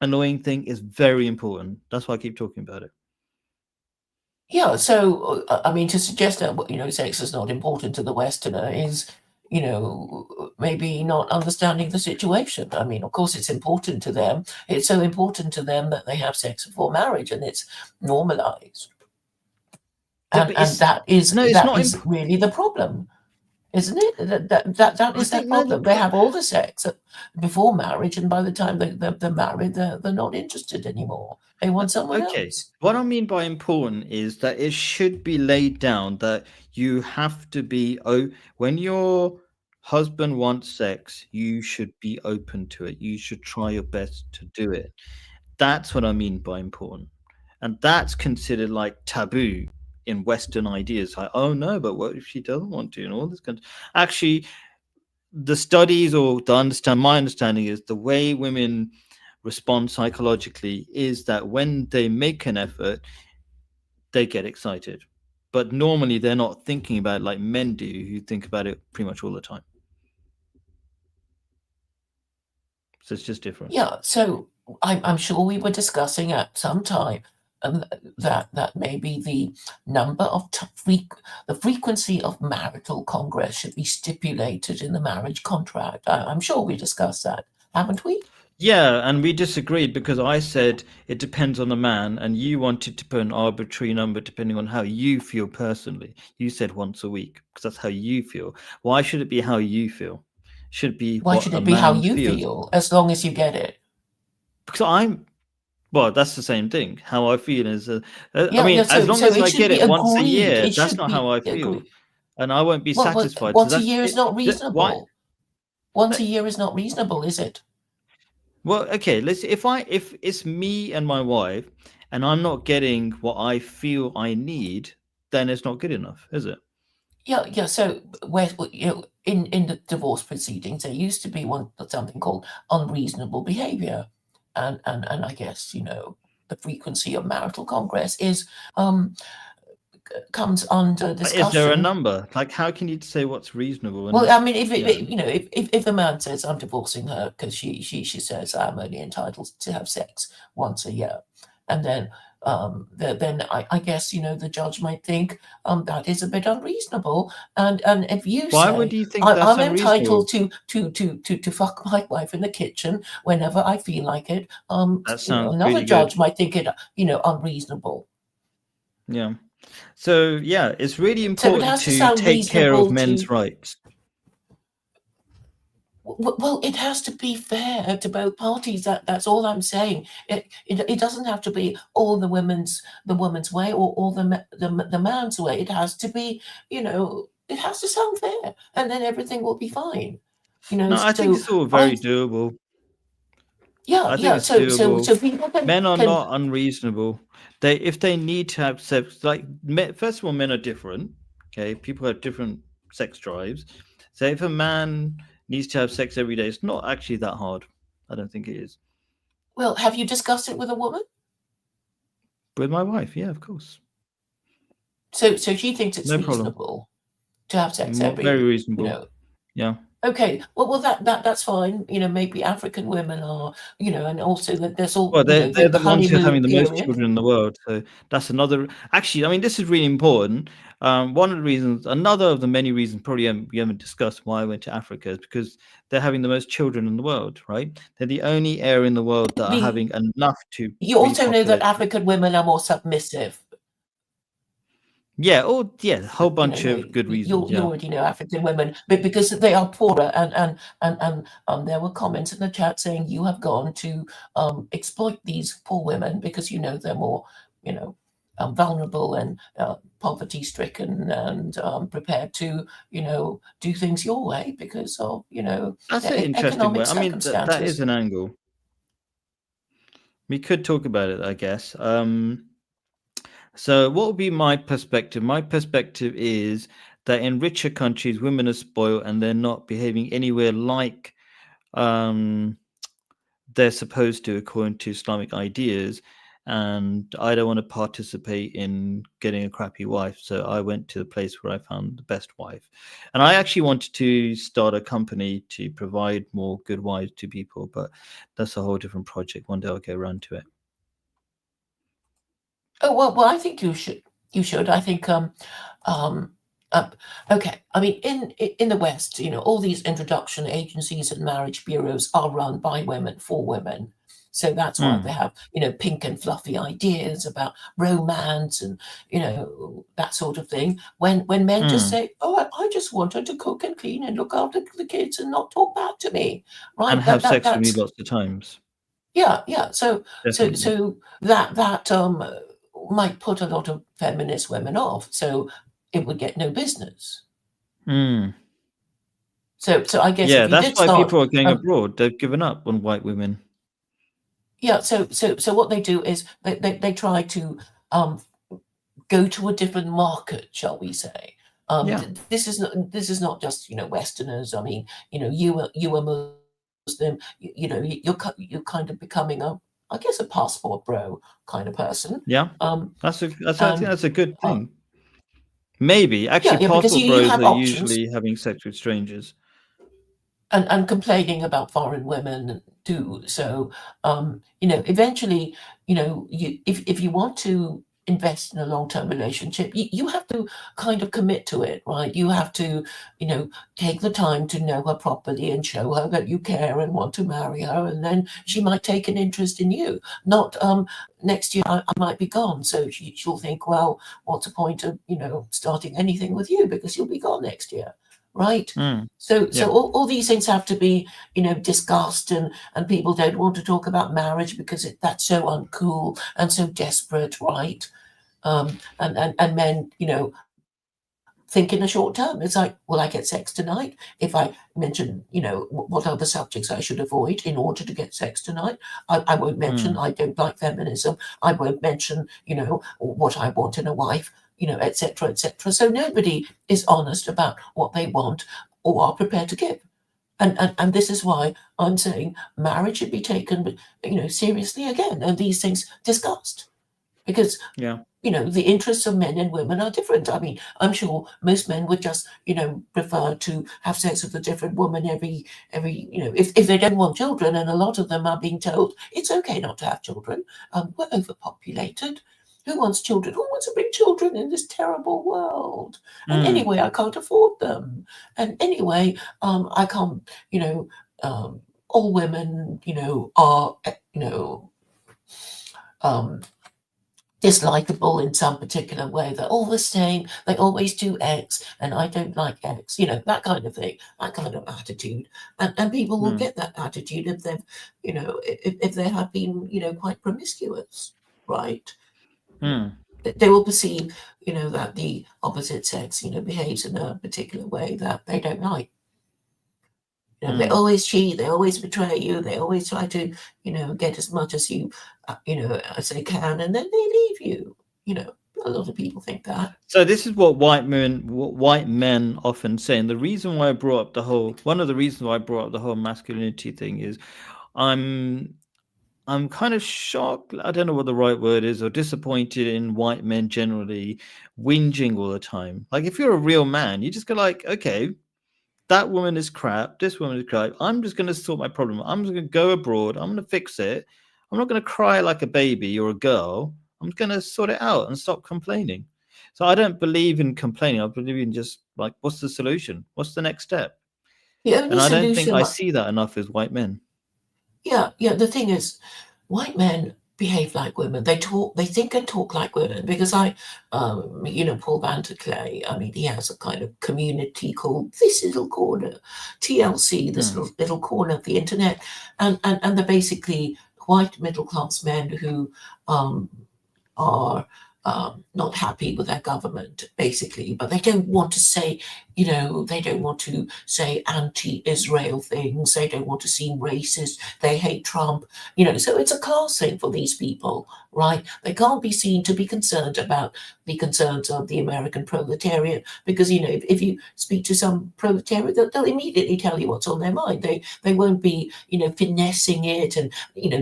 annoying thing. It's very important. That's why I keep talking about it. yeah, so I mean, to suggest that sex is not important to the Westerner is, maybe not understanding the situation. I mean, of course, it's important to them. It's so important to them that they have sex before marriage, and it's normalized. Yeah, And but and it's that is no, it's that not. is really the problem, isn't it? That I is their think no. problem. They have all the sex before marriage, and by the time they're married, they're not interested anymore. They want someone Okay. else. What I mean by important is that it should be laid down that you have to be when your husband wants sex, you should be open to it. You should try your best to do it. That's what I mean by important. And that's considered like taboo in Western ideas. Like, oh no, but what if she doesn't want to? And all this kind of actually the studies or the understand my understanding is the way women respond psychologically is that when they make an effort, they get excited. But normally they're not thinking about it like men do, who think about it pretty much all the time. So it's just different. Yeah, so I'm sure we were discussing at some time, that maybe the number of the frequency of marital congress should be stipulated in the marriage contract. I'm sure we discussed that, haven't we? Yeah, and we disagreed because I said it depends on the man, and you wanted to put an arbitrary number depending on how you feel personally. You said once a week because that's how you feel. Why should it be how you feel? Should it be Why what should a it be how man you feels? feel, as long as you get it? Because well, that's the same thing. How I feel is, I Yeah, mean, yeah. as So long so as it I should get be it once a agreed. year, It that's should not how be I feel, agreed. and I won't be Well, satisfied. So once a that's year is it. not Why? reasonable. Once a year is not reasonable, is it? Well, okay. Let's. If it's me and my wife, and I'm not getting what I feel I need, then it's not good enough, is it? Yeah, yeah. So where in the divorce proceedings, there used to be something called unreasonable behaviour, and I guess the frequency of marital congress is um comes under But is there a discussion. number? Like, how can you say what's reasonable? And Well, I mean, if yeah, if the man says I'm divorcing her because she says I'm only entitled to have sex once a year, and then then I guess the judge might think that is a bit unreasonable, and if you why would say you think that's I'm unreasonable? entitled to fuck my wife in the kitchen whenever I feel like it, That sounds another really good. judge might think it unreasonable. Yeah. So yeah, it's really So it important has to to sound take care of reasonable men's to. rights. Well, it has to be fair to both parties. That's all I'm saying. It doesn't have to be all the woman's way, or all the man's way. It has to be, it has to sound fair, and then everything will be fine. No, I think So it's all I very doable. yeah, I think yeah. it's So doable. people can Men are can not unreasonable. If they need to have sex, like first of all, men are different. Okay, people have different sex drives. So if a man needs to have sex every day, it's not actually that hard. I don't think it is. well, have you discussed it with a woman? With my wife, yeah, of course, So she thinks it's no problem. reasonable. to have sex Very every, reasonable. Yeah. Okay, well, that's fine. Maybe African women are, and also that there's all, Well, they're the the ones who's honeymoon having the most period. children in the world, so that's another. Actually, I mean, this is really important. One of the reasons, another of the many reasons, probably we haven't discussed why I went to Africa, is because they're having the most children in the world, right? They're the only area in the world that are The having enough to You also know that repopulate. African women are more submissive. Yeah, oh yeah, a whole You know, bunch of good reasons. you Yeah. already know African women, but because they are poorer, and there were comments in the chat saying you have gone to exploit these poor women because they're more, vulnerable and poverty stricken and prepared to do things your way because of That's an their interesting way. economic I mean, that is circumstances. an angle. We could talk about it, I guess. So, what would be my perspective? My perspective is that in richer countries, women are spoiled and they're not behaving anywhere like um, they're supposed to, according to Islamic ideas. And I don't want to participate in getting a crappy wife. So, I went to the place where I found the best wife. And I actually wanted to start a company to provide more good wives to people, but that's a whole different project. One day I'll get around to it. Oh, well, I think you should. You should. I think. Um, okay. I mean, in the West, all these introduction agencies and marriage bureaus are run by women for women. So that's why they Mm, have, pink and fluffy ideas about romance and, that sort of thing. When men just mm. say, "Oh, I just want her to cook and clean and look after the kids and not talk back to me," And right? have sex with me That's lots of times. yeah. Definitely. So that might put a lot of feminist women off. So it would get no business. Mm. So I guess Yeah, if you that's did why start, people are going abroad. They've given up on white women. yeah. So what they do is they try to go to a different market, shall we say? Yeah. This is not just Westerners. I mean, you were Muslim. You're kind of becoming I guess a passport bro kind of person. Yeah. Um, I think and that's a good uh, thing. Maybe. Actually, yeah, because passport you bros have are options. usually having sex with strangers. And complaining about foreign women too. So eventually, if you want to invest in a long-term relationship, you have to kind of commit to it, right? You have to, take the time to know her properly and show her that you care and want to marry her, and then she might take an interest in you. Not next year I might be gone, so she'll think, well, what's the point of starting anything with you because you'll be gone next year, right? Mm. So Yeah. all these things have to be, discussed, and people don't want to talk about marriage because that's so uncool and so desperate, right? And men, think in the short term. It's like, will I get sex tonight? If I mention, what other subjects I should avoid in order to get sex tonight, I won't mention Mm. I don't like feminism. I won't mention, what I want in a wife, etc., etc. So nobody is honest about what they want or are prepared to give. And this is why I'm saying marriage should be taken, seriously again, and these things discussed because Yeah. the interests of men and women are different. I mean, I'm sure most men would just, prefer to have sex with a different woman every, if they don't want children, and a lot of them are being told it's okay not to have children. We're overpopulated. Who wants children? Who wants to bring children in this terrible world? And Mm. anyway, I can't afford them. And anyway, I can't, all women, are, um, dislikable in some particular way. They're all the same. They always do X, and I don't like X. That kind of thing, that kind of attitude. And people will Mm. get that attitude if they've, if they have been, quite promiscuous, right? Mm. They will perceive, that the opposite sex, behaves in a particular way that they don't like. They Mm. always cheat, they always betray you, they always try to, get as much as you, as they can, and then they leave you. A lot of people think that. So this is what white men often say, and the reason why I brought up the whole one of the reasons why I brought up the whole masculinity thing is I'm I'm kind of shocked. I don't know what the right word is, or disappointed in white men generally whinging all the time. Like, if you're a real man, you just go like, okay, that woman is crap. This woman is crap. I'm just going to sort my problem. I'm just going to go abroad. I'm going to fix it. I'm not going to cry like a baby or a girl. I'm going to sort it out and stop complaining. So I don't believe in complaining. I believe in just like, what's the solution? What's the next step? The And only I don't think solution, I see that enough with white men. yeah, the thing is, white men behave like women. They think and talk like women because Paul Clay. I mean, he has a kind of community called This Little Corner, TLC, this Hmm. little corner of the internet. And they're basically white middle class men who um, are not happy with their government, basically, but they don't want to say, they don't want to say anti-Israel things. They don't want to seem racist. They hate Trump, so it's a class thing for these people, right? They can't be seen to be concerned about the concerns of the American proletariat because, if you speak to some proletariat, they'll immediately tell you what's on their mind. They won't be, finessing it and,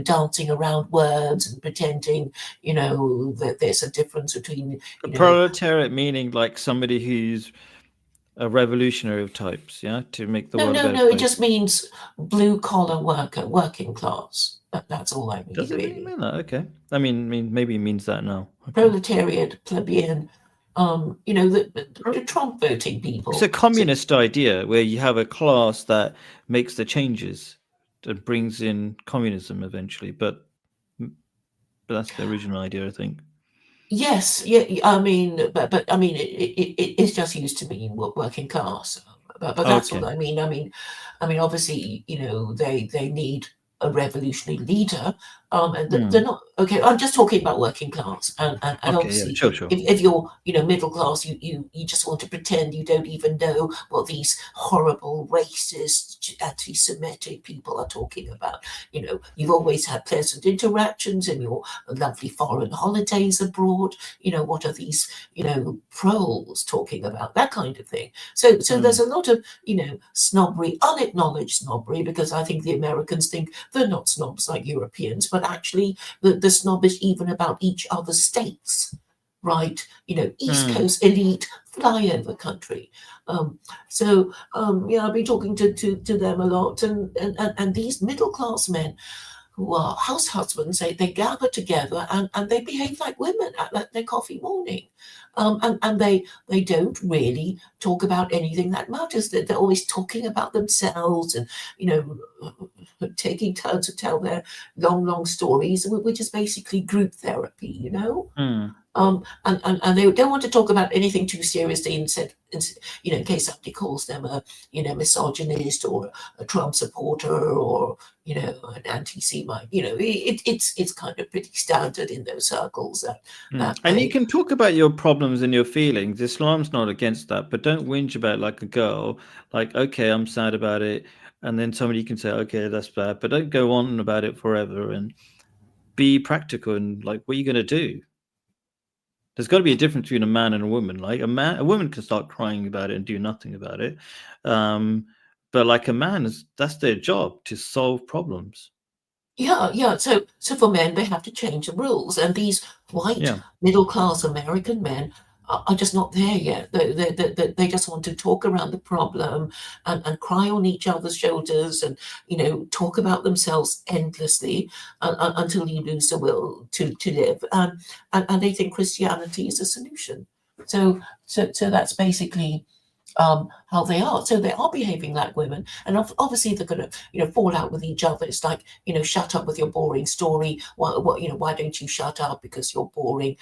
dancing around words and pretending, that there's a difference between, A proletariat meaning like somebody who's a revolutionary of types, yeah, to make the no, world a no, better no, it place. just means blue collar worker, working class. That's all I mean, Does it really really. mean that? Okay. I mean, maybe it means that now. Okay. Proletariat, plebeian, the Trump voting It's a people. So, communist idea where you have a class that makes the changes that brings in communism eventually, but that's the original idea, I think. yes, yeah, I mean, but I mean, it's just used to mean working class. But that's what Okay. I mean. I mean, obviously, they need a revolutionary leader, and they're Hmm. not okay. I'm just talking about working class, and Okay. Yeah. obviously, Sure. Sure. if you're middle class, you just want to pretend you don't even know what these horrible racist, anti-Semitic people are talking about. You've always had pleasant interactions in your lovely foreign holidays abroad. What are these, proles talking about? That kind of thing. So Hmm. there's a lot of, snobbery, unacknowledged snobbery, because I think the Americans think they're not snobs like Europeans, but actually the snob is even about each other's states. Right, East Hmm. Coast elite flyover country. Yeah, I've been talking to them a lot, and these middle class men who are house husbands, they gather together and they behave like women at their coffee morning. And they don't really talk about anything that matters. They're always talking about themselves and, taking turns to tell their long, long stories, which is basically group therapy. Hmm. And they don't want to talk about anything too seriously and said, in case somebody calls them a, misogynist or a Trump supporter or, an anti-Semite. It's kind of pretty standard in those circles that Hmm. that And you they, can talk about your problems and your feelings. Islam's not against that, but don't whinge about it like a girl. Like, okay, I'm sad about it, and then somebody can say, okay, that's bad, but don't go on about it forever and be practical and like, what are you going to do? There's got to be a difference between a man and a woman. Like a woman can start crying about it and do nothing about it, um, but like a man is that's their job to solve problems. Yeah. So for men, they have to change the rules, and these white Yeah. middle class American men are just not there yet. They just want to talk around the problem and cry on each other's shoulders and talk about themselves endlessly until you lose the will to live. And they think Christianity is a solution. So that's basically how they are. So they are behaving like women, and obviously they're going to, fall out with each other. It's like, shut up with your boring story. Why don't you shut up because you're boring?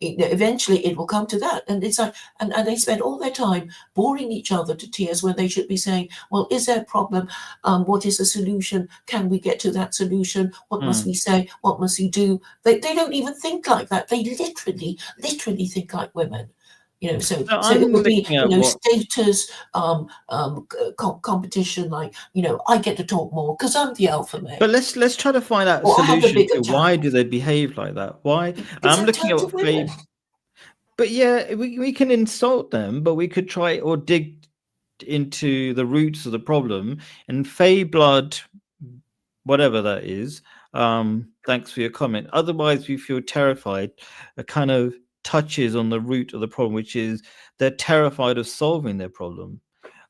Eventually it will come to that, and it's like, and they spend all their time boring each other to tears when they should be saying, well, is there a problem? What is the solution? Can we get to that solution? What must Hmm. we say? What must we do? They don't even think like that. They literally think like women. So So it I'm would be, looking at what, status, competition, like, I get to talk more because I'm the alpha but male, let's try to find out a or I have the solution bigger to why do channel. they behave like that? Why? It's I'm in looking at terms of what women. Faye. But yeah, we can insult them, but we could try or dig into the roots of the problem. And Faye blood, whatever that is, Thanks for your comment. Otherwise, we feel terrified. It kind of touches on the root of the problem, which is they're terrified of solving their problem.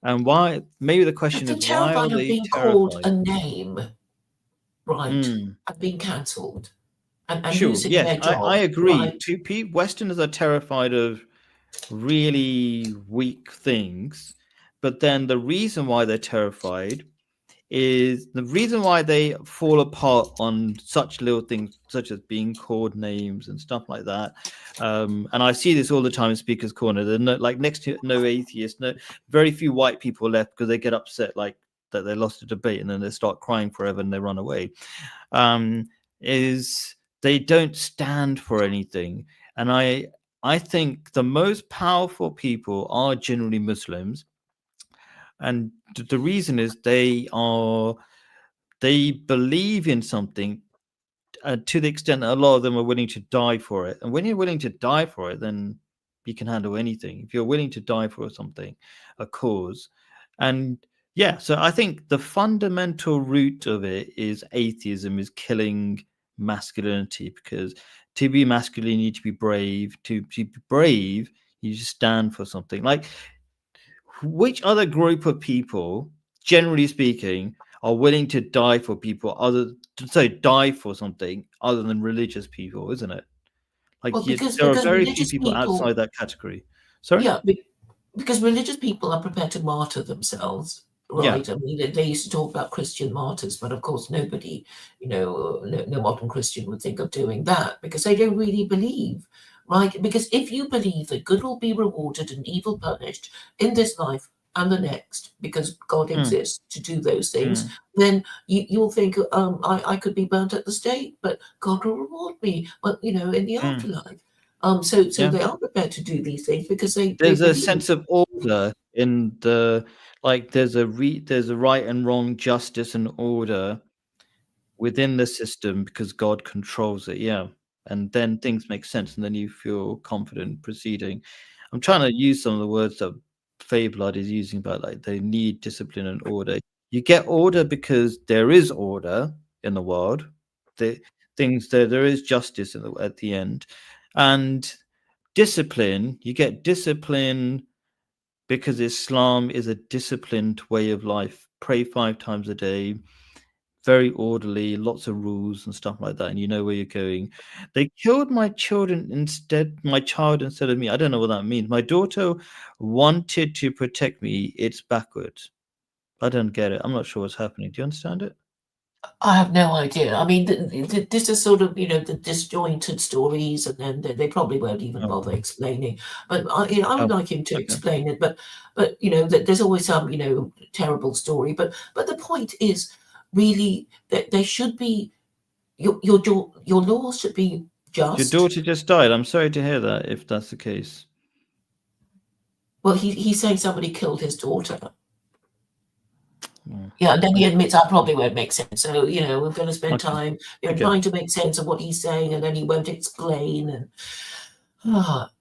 And why? Maybe the question They're is, why are terrified of they being called terrified? a name, right, Mm, and being cancelled and sure. losing Yes, their I job, agree. right? Westerners are terrified of really weak things, but then the reason why they're terrified is the reason why they fall apart on such little things such as being called names and stuff like that. And I see this all the time in Speaker's Corner. There's no, like next to no atheists, no very few white people left because they get upset like that they lost a debate and then they start crying forever and they run away. Um, is they don't stand for anything, and I think the most powerful people are generally Muslims, and the reason is they believe in something to the extent that a lot of them are willing to die for it. And when you're willing to die for it, then you can handle anything. If you're willing to die for something, a cause, and yeah, so I think the fundamental root of it is atheism is killing masculinity, because to be masculine, you need to be brave. To be brave, you just stand for something. Like, which other group of people, generally speaking, are willing to die for people other die for something other than religious people, isn't it? Well, Like because there are because very few religious people people, outside that category. Sorry? yeah, because religious people are prepared to martyr themselves, Yeah. right? I mean, they used to talk about Christian martyrs, but of course, nobody, no modern Christian would think of doing that because they don't really believe, right? Because if you believe that good will be rewarded and evil punished in this life and the next, because God Mm, exists to do those things, mm, then you'll think, I could be burnt at the stake, but God will reward me, well, in the mm. afterlife. So Yeah. they are prepared to do these things because they There's a believe. sense of order in the, like there's a right and wrong, justice and order within the system because God controls it. Yeah. And then things make sense and then you feel confident proceeding. I'm trying to use some of the words that Blood is using about like they need discipline and order. You get order because there is order in the world. The things there is justice at the end. And discipline, you get discipline because Islam is a disciplined way of life. Pray 5 times a day, very orderly, lots of rules and stuff like that, and you know where you're going. They killed my child instead of me. I don't know what that means. My daughter wanted to protect me. It's backwards. I don't get it. I'm not sure what's happening. Do you understand it? I have no idea. I mean, this is sort of, the disjointed stories, and then they probably won't even Oh, bother explaining. But I would oh, like him to okay. explain it. But there's always some, terrible story. But the point is really that there should be your laws should be Your just. daughter just died. I'm sorry to hear that. If that's the case. Well, he's saying somebody killed his daughter. Oh, Yeah, and then he okay. admits I probably won't make sense. So, we're going to spend Okay. time, Okay. trying to make sense of what he's saying, and then he won't explain. And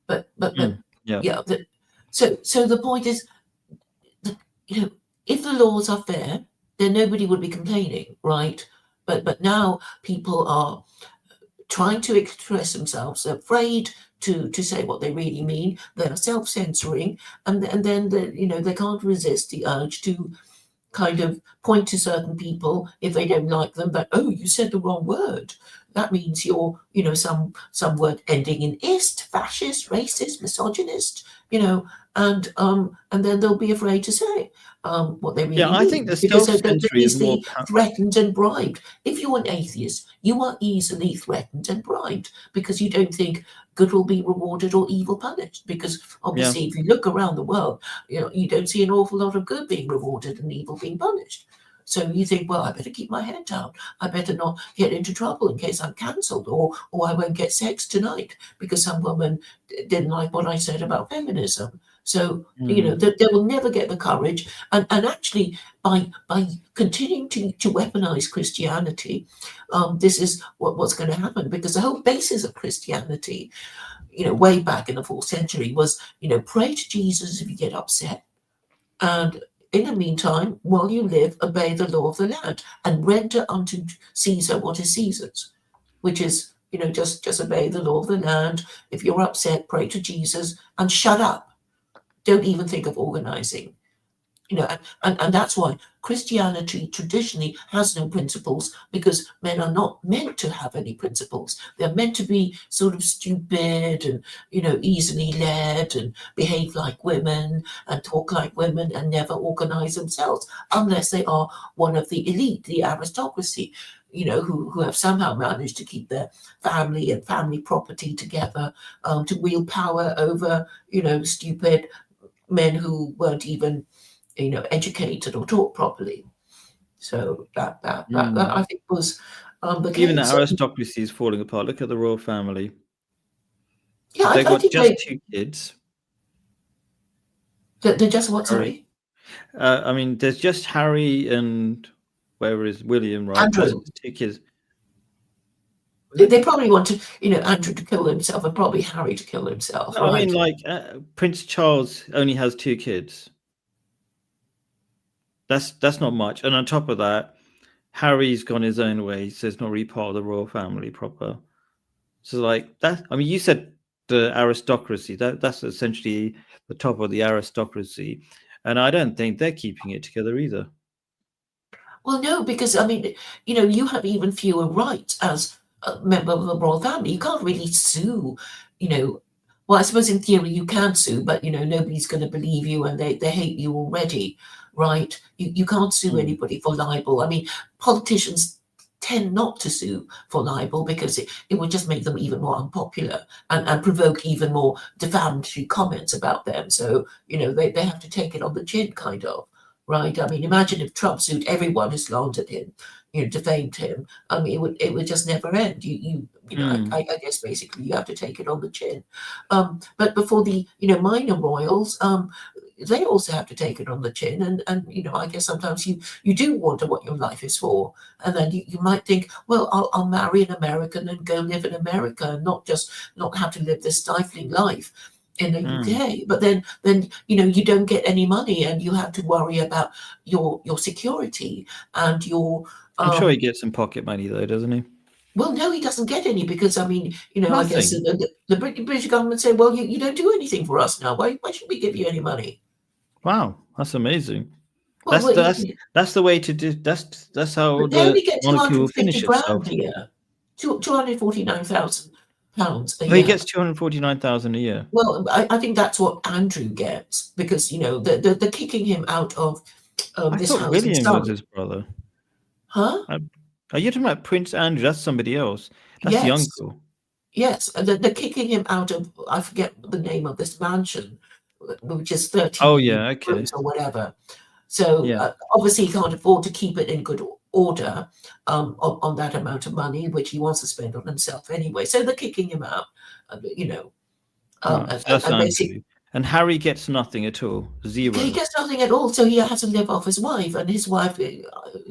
but Mm, yeah. yeah. So the point is, that, if the laws are fair, then nobody would be complaining, right? But now people are trying to express themselves, they're afraid to say what they really mean. They're self-censoring, and then they can't resist the urge to kind of point to certain people if they don't like them, but oh, you said the wrong word. That means you're, some word ending in ist, fascist, racist, misogynist, and then they'll be afraid to say what they Yeah, really I think mean the because they're self-century is more easily threatened and bribed. If you're an atheist, you are easily threatened and bribed because you don't think good will be rewarded or evil punished. Because yeah. obviously, if you look around the world, you don't see an awful lot of good being rewarded and evil being punished. So you think, well, I better keep my head down. I better not get into trouble in case I'm cancelled, or I won't get sex tonight because some woman didn't like what I said about feminism. So Mm. they will never get the courage, and actually by continuing to weaponize Christianity, this is what's going to happen because the whole basis of Christianity, way back in the 4th century was, pray to Jesus if you get upset, and in the meantime, while you live, obey the law of the land and render unto Caesar what is Caesar's, which is, just obey the law of the land. If you're upset, pray to Jesus and shut up. Don't even think of organizing. And that's why Christianity traditionally has no principles, because men are not meant to have any principles. They're meant to be sort of stupid and, easily led and behave like women and talk like women and never organize themselves unless they are one of the elite, the aristocracy, who have somehow managed to keep their family and family property together, to wield power over, stupid men who weren't even educated or taught properly. So that I think was the Even the case. aristocracy is falling apart. Look at the royal family. Yeah, They I got think just 2 kids. they're just what? Harry. Sorry, I mean, there's just Harry and where is William, right? That's Andrew. 2 kids. They probably want to, Andrew to kill himself and probably Harry to kill himself, No, I right? mean, like Prince Charles only has 2 kids. That's not much. And on top of that, Harry's gone his own way, so it's not really part of the royal family proper. So like that, I mean, you said the aristocracy. That's essentially the top of the aristocracy, and I don't think they're keeping it together either. Well, no, because I mean, you have even fewer rights as a member of the royal family. You can't really sue, you know. Well, I suppose in theory you can sue, but nobody's going to believe you, and they hate you already, right? You can't sue Hmm. anybody for libel. I mean, politicians tend not to sue for libel because it would just make them even more unpopular and provoke even more defamatory comments about them. So, they have to take it on the chin, kind of. Right. I mean, imagine if Trump sued everyone who slandered him, defamed him. I mean, it would just never end. Hmm. I guess basically you have to take it on the chin. But before the minor royals, they also have to take it on the chin. And I guess sometimes you do wonder what your life is for, and then you might think, well, I'll marry an American and go live in America and not have to live this stifling life in the Hmm. UK. But then you don't get any money and you have to worry about your security and your I'm sure he gets some pocket money though, doesn't he? well, no, he doesn't get any because I mean, I guess Nothing. the British government say, well, you don't do anything for us now. Why should we give you any money? Wow, that's amazing. Well, That's the way to do. That's how but they the only get two monarchy hundred will and fifty finish grand itself. a year, 249,000 a Oh, he year. gets 249,000 a year. Well, I think that's what Andrew gets because the kicking him out of I this thought house and William was son, his brother. huh? Are you talking about Prince Andrew? That's somebody else. That's the Yes. uncle. Yes, and they're kicking him out of, I forget the name of this mansion, which is Oh 30 yeah, okay. rooms or whatever. So Yeah. obviously he can't afford to keep it in good order on that amount of money, which he wants to spend on himself anyway. So they're kicking him out, Right. So that's and basically Andrew. And Harry gets nothing at all. he Zero. gets nothing at all, so he has to live off his wife, and his wife, says,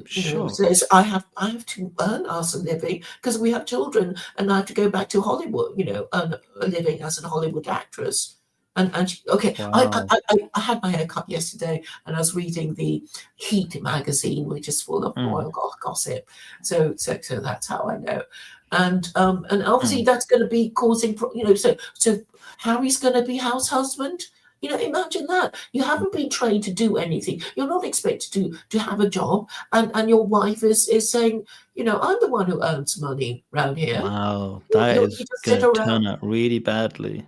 Shocked. I have to earn us a living because we have children, and I have to go back to Hollywood, earn a living as a Hollywood actress. And okay, Wow. I had my hair cut yesterday, and I was reading the Heat magazine, which is full of Mm. royal gossip. So that's how I know. And obviously Mm. that's going to be causing, so Harry's going to be house husband. Imagine that. You haven't been trained to do anything. You're not expected to have a job, and your wife is saying, I'm the one who earns money around here. Wow. You, That you, is you just sit gonna around. turn out really badly.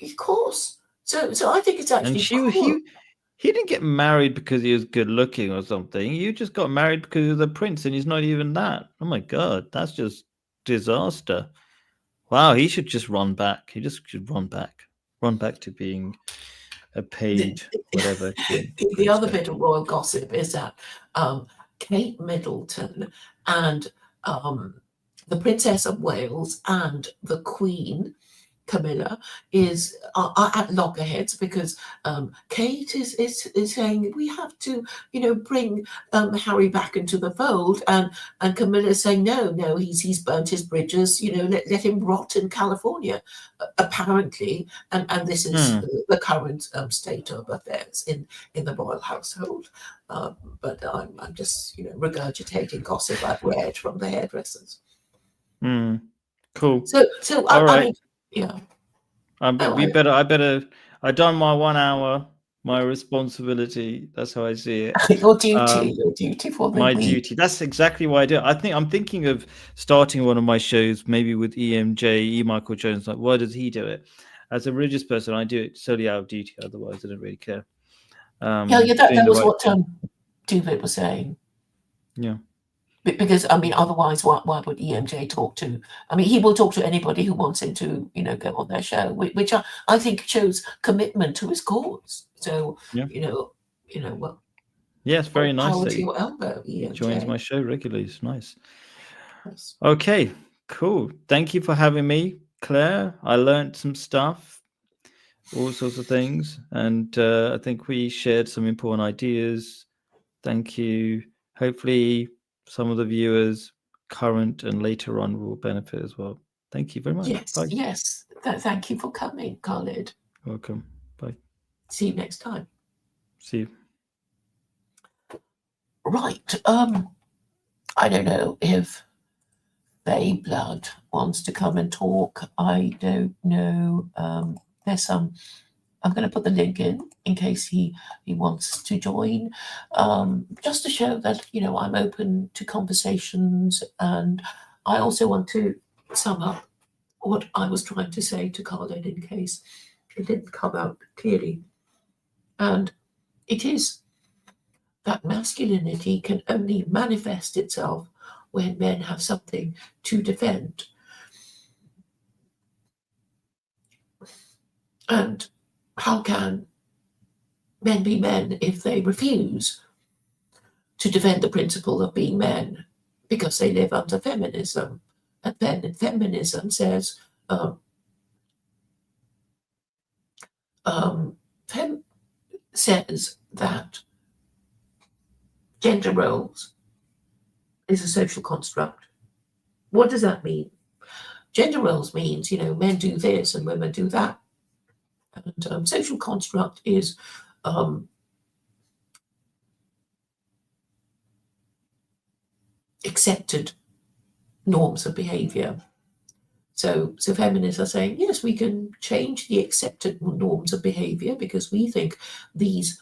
Of course. So I think it's And actually cool. he didn't get married because he was good looking or something. You just got married because he was a prince and he's not even that. Oh my god, that's just disaster. Wow, he should just run back. He just should run back. Run back to being a The, paid whatever king the other princess. bit of royal gossip is that Kate Middleton and the Princess of Wales and the Queen Camilla is at loggerheads because Kate is saying we have to, bring Harry back into the fold, and Camilla is saying no, he's burnt his bridges, let him rot in California, apparently, and this is the current state of affairs in the royal household. But I'm just regurgitating gossip I've read from the hairdressers. Cool. So All right. I mean, yeah. I done my 1 hour, my responsibility. That's how I see it. Your duty for the my week. duty. That's exactly what I do. I'm thinking of starting one of my shows, maybe with E. Michael Jones. Like, why does he do it? As a religious person, I do it solely out of duty. Otherwise, I don't really care. That was what David was saying. Yeah. Because I mean, otherwise, why would EMJ talk to? I mean, he will talk to anybody who wants him to, go on their show, which I think shows commitment to his cause. So, well. Yes, very nice. Power to your elbow, EMJ. Joins my show regularly. It's nice. Yes. Okay, cool. Thank you for having me, Claire. I learned some stuff, all sorts of things, and I think we shared some important ideas. Thank you. Hopefully, some of the viewers, current and later on, will benefit as well. Thank you very much. Yes, Bye. yes. Thank you for coming, Khalid. Welcome. Bye. See you next time. See you. Right. I don't know if Bay Blood wants to come and talk. I don't know. There's some. I'm going to put the link in case he wants to join, just to show that I'm open to conversations, and I also want to sum up what I was trying to say to Khaled in case it didn't come out clearly, and it is that masculinity can only manifest itself when men have something to defend. And how can men be men if they refuse to defend the principle of being men because they live under feminism? And then feminism says, says that gender roles is a social construct. What does that mean? Gender roles means, men do this and women do that. And social construct is accepted norms of behavior. So feminists are saying, yes, we can change the accepted norms of behavior because we think these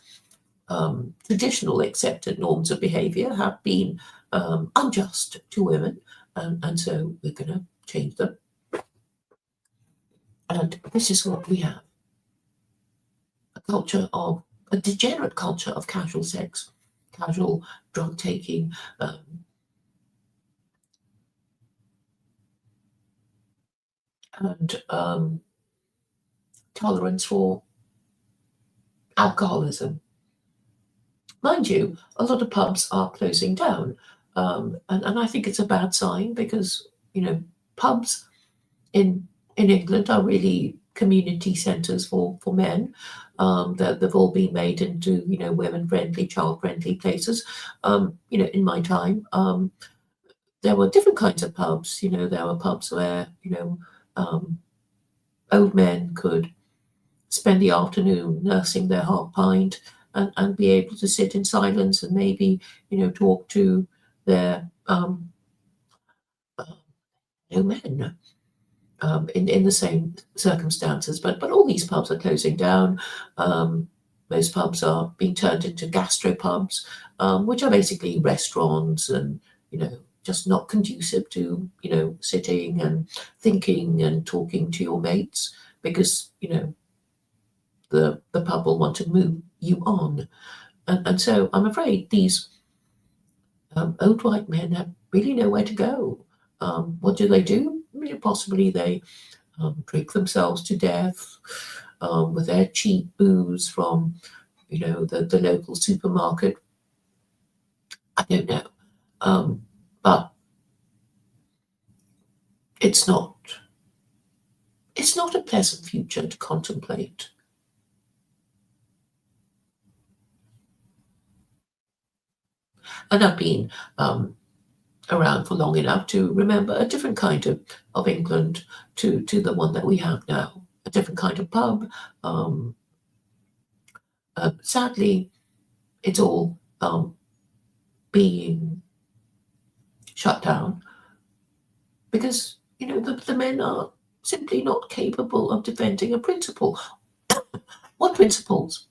traditional accepted norms of behavior have been unjust to women, and so we're going to change them. And this is what we have. A degenerate culture of casual sex, casual drug taking, and tolerance for alcoholism. Mind you, a lot of pubs are closing down, and I think it's a bad sign because pubs in England are really community centres for men. That they've all been made into women-friendly, child-friendly places. In my time, there were different kinds of pubs. There were pubs where old men could spend the afternoon nursing their half pint and be able to sit in silence and maybe talk to their men. In the same circumstances, but all these pubs are closing down. Most pubs are being turned into gastropubs, which are basically restaurants and just not conducive to sitting and thinking and talking to your mates because the pub will want to move you on, and so I'm afraid these old white men have really nowhere to go. What do? Possibly they drink themselves to death with their cheap booze from, the local supermarket. I don't know, but it's not It's not a pleasant future to contemplate. And I've been around for long enough to remember a different kind of England to the one that we have now, a different kind of pub. Um, Sadly, it's all being shut down because the men are simply not capable of defending a principle. What principles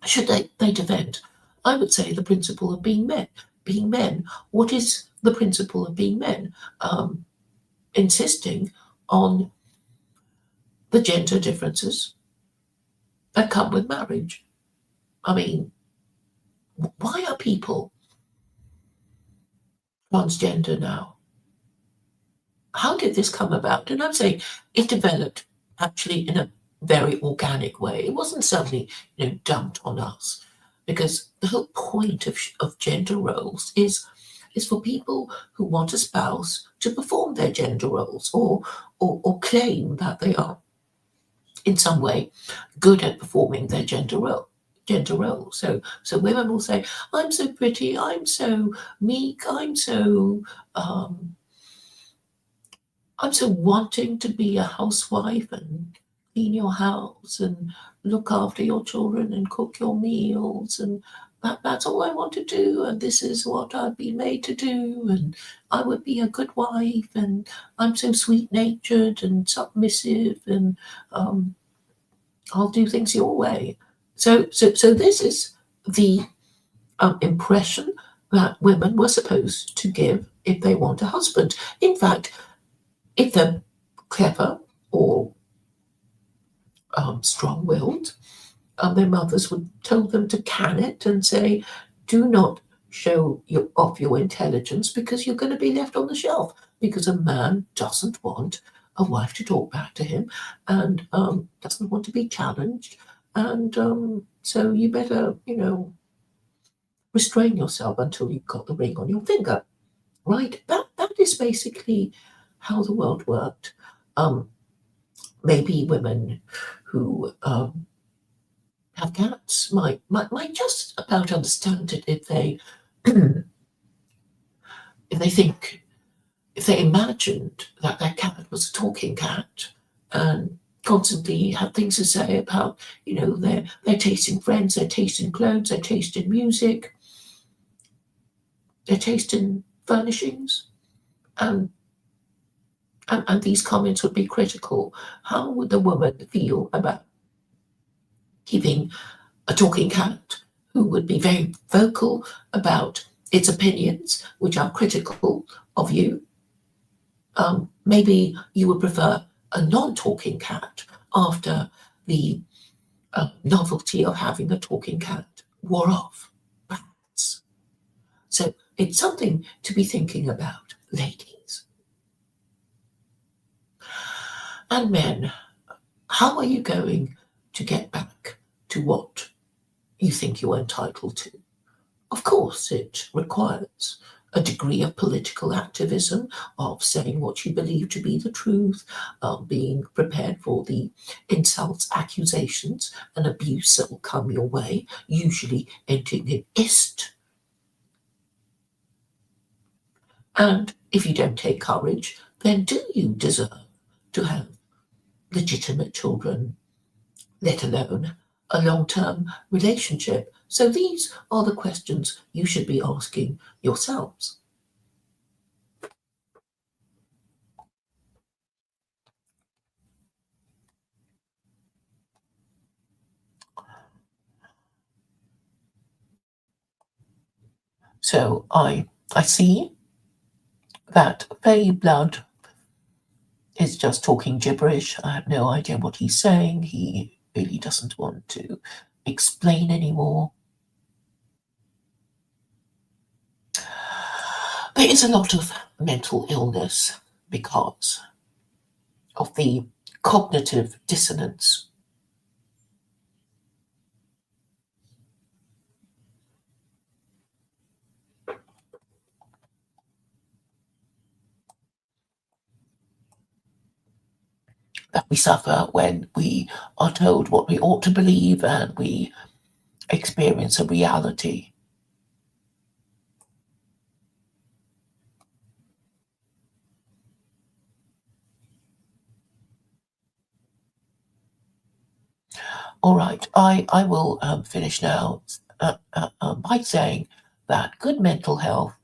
should they defend? I would say the principle of being men. Being men. What is the principle of being men? Insisting on the gender differences that come with marriage. I mean, why are people transgender now? How did this come about? And I'm saying it developed actually in a very organic way. It wasn't suddenly, dumped on us, because the whole point of gender roles is for people who want a spouse to perform their gender roles or claim that they are in some way good at performing their gender role. So women will say, I'm so pretty, I'm so meek, um, I'm so wanting to be a housewife and clean your house and look after your children and cook your meals, and that's all I want to do, and this is what I've been made to do, and I would be a good wife, and I'm so sweet natured and submissive, and um, I'll do things your way. So this is the impression that women were supposed to give if they want a husband. In fact, if they're clever or strong-willed, their mothers would tell them to can it and say, "Do not show off your intelligence because you're going to be left on the shelf." Because a man doesn't want a wife to talk back to him and doesn't want to be challenged, and so you better, restrain yourself until you've got the ring on your finger, right? That is basically how the world worked. Um, Maybe women who have cats might just about understand it if they if they think if they imagined that their cat was a talking cat and constantly had things to say about their taste in friends, their taste in clothes, their taste in music, their taste in furnishings, and and these comments would be critical. How would the woman feel about keeping a talking cat who would be very vocal about its opinions, which are critical of you? Maybe you would prefer a non-talking cat after the novelty of having a talking cat wore off, perhaps. So it's something to be thinking about, ladies. And men, how are you going to get back to what you think you're entitled to? Of course, it requires a degree of political activism, of saying what you believe to be the truth, being prepared for the insults, accusations, and abuse that will come your way, usually ending in ist. And if you don't take courage, then do you deserve to have legitimate children, let alone a long-term relationship? So these are the questions you should be asking yourselves. So I see that Fey Blood is just talking gibberish. I have no idea what he's saying. He really doesn't want to explain anymore. There is a lot of mental illness because of the cognitive dissonance. We suffer when we are told what we ought to believe and we experience a reality. All right, I will finish now by saying that good mental health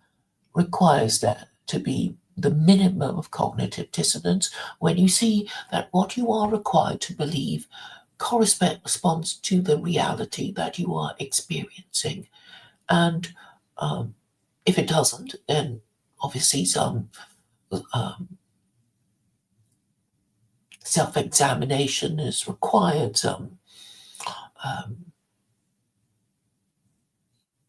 requires there to be the minimum of cognitive dissonance when you see that what you are required to believe corresponds to the reality that you are experiencing. And if it doesn't, then obviously some self examination is required, some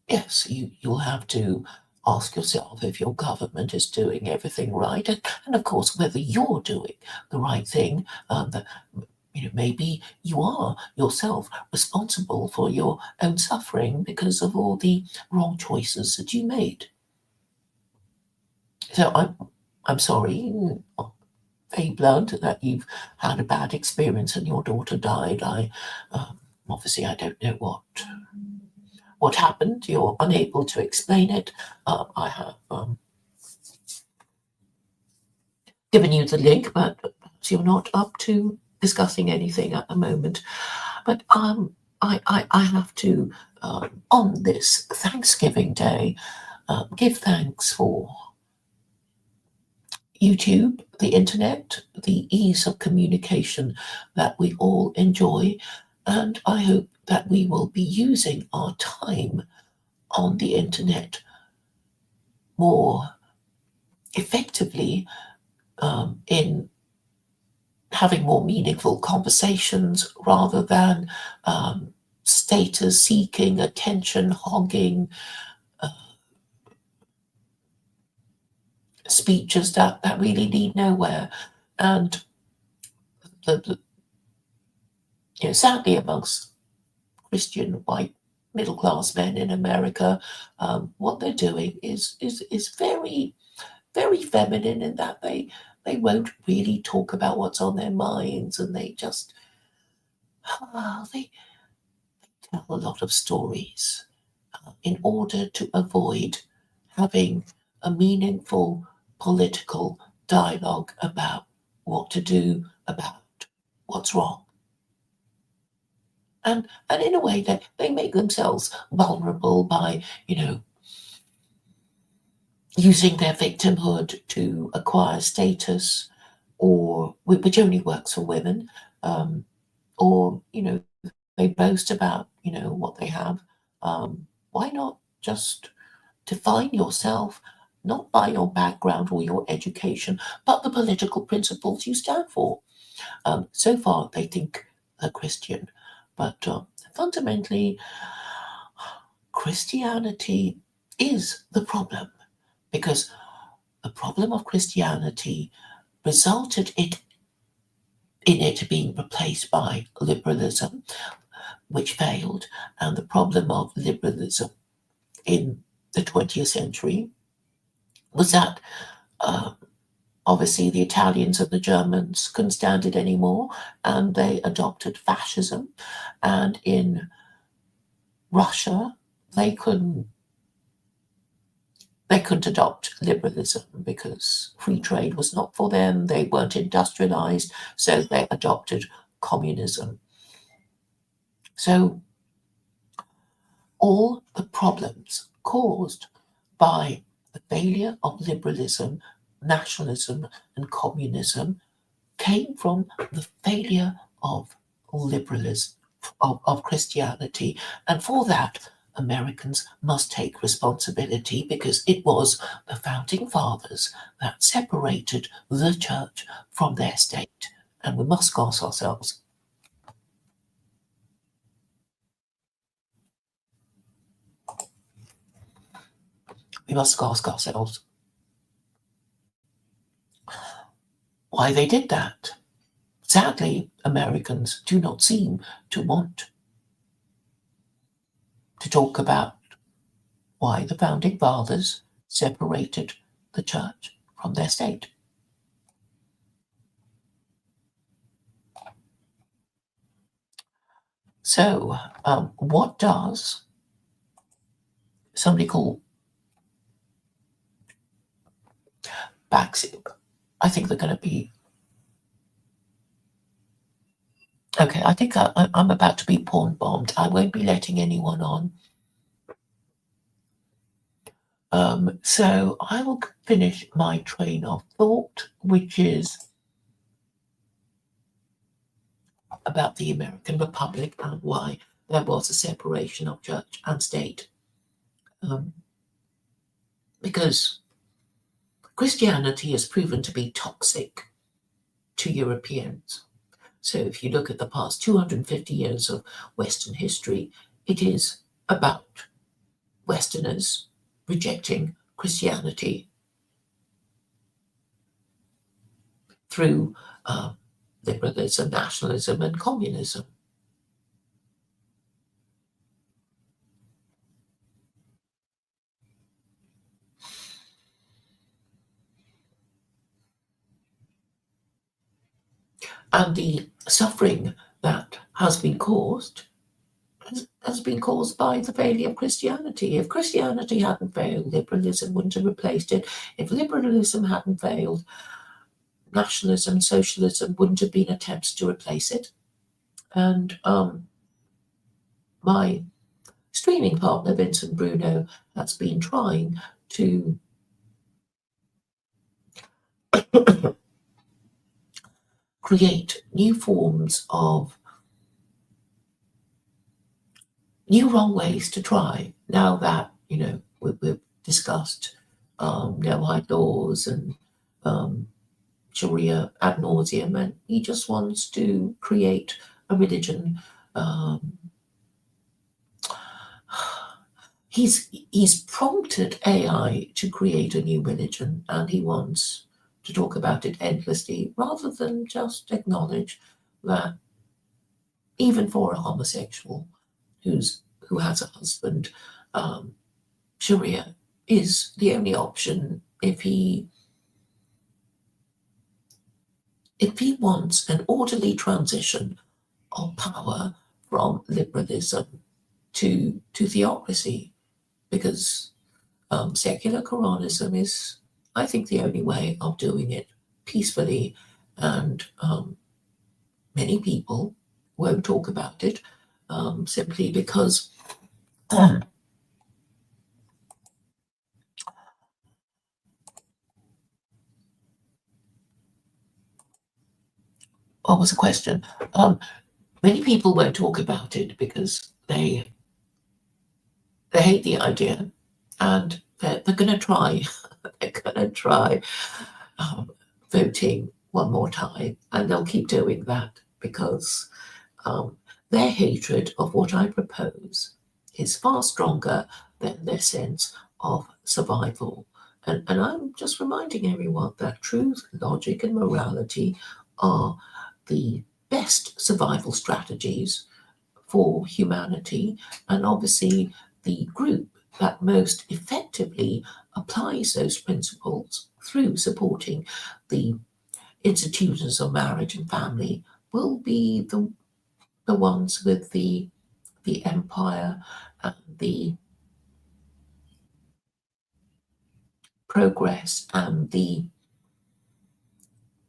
yes, you'll have to ask yourself if your government is doing everything right, and of course whether you're doing the right thing. That maybe you are yourself responsible for your own suffering because of all the wrong choices that you made. So I'm sorry, very blunt, that you've had a bad experience and your daughter died. Obviously I don't know what happened. You're unable to explain it. I have given you the link, but perhaps you're not up to discussing anything at the moment. But I have to, on this Thanksgiving Day, give thanks for YouTube, the internet, the ease of communication that we all enjoy. And I hope that we will be using our time on the internet more effectively in having more meaningful conversations rather than status seeking, attention hogging speeches that really lead nowhere. And sadly, amongst Christian white middle class men in America, what they're doing is very, very feminine in that they won't really talk about what's on their minds, and they just they tell a lot of stories in order to avoid having a meaningful political dialogue about what to do about what's wrong. And in a way they make themselves vulnerable by, using their victimhood to acquire status, or which only works for women, or they boast about what they have. Why not just define yourself not by your background or your education, but the political principles you stand for? So far, they think they're Christian, but fundamentally, Christianity is the problem, because the problem of Christianity resulted in it being replaced by liberalism, which failed, and the problem of liberalism in the 20th century was that obviously the Italians and the Germans couldn't stand it anymore, and they adopted fascism. And in Russia, they couldn't adopt liberalism because free trade was not for them. They weren't industrialized, so they adopted communism. So all the problems caused by the failure of liberalism, nationalism, and communism came from the failure of liberalism, of Christianity. And for that, Americans must take responsibility, because it was the founding fathers that separated the church from their state. And we must ask ourselves, why they did that. Sadly, Americans do not seem to want to talk about why the founding fathers separated the church from their state. So, what does somebody called Baxi? I think they're going to be okay. I think I'm about to be porn bombed. I won't be letting anyone on. So I will finish my train of thought, which is about the American Republic and why there was a separation of church and state. Because Christianity has proven to be toxic to Europeans. So if you look at the past 250 years of Western history, it is about Westerners rejecting Christianity through liberalism, nationalism, and communism. And the suffering that has been caused has been caused by the failure of Christianity. If Christianity hadn't failed, liberalism wouldn't have replaced it. If liberalism hadn't failed, nationalism, socialism wouldn't have been attempts to replace it. And my streaming partner, Vincent Bruno, has been trying to create new forms of new wrong ways to try. Now that, we've discussed no-hide laws and Sharia ad nauseum, and he just wants to create a religion. He's prompted AI to create a new religion, and he wants to talk about it endlessly rather than just acknowledge that even for a homosexual who has a husband, Sharia is the only option if he wants an orderly transition of power from liberalism to theocracy, because secular Quranism is, I think, the only way of doing it peacefully, and many people won't talk about it simply because what was the question? Many people won't talk about it because they hate the idea, and they're going to try. They're going to try voting one more time, and they'll keep doing that because their hatred of what I propose is far stronger than their sense of survival. And I'm just reminding everyone that truth, logic, and morality are the best survival strategies for humanity, and obviously the group that most effectively applies those principles through supporting the institutions of marriage and family will be the ones with the empire and the progress and the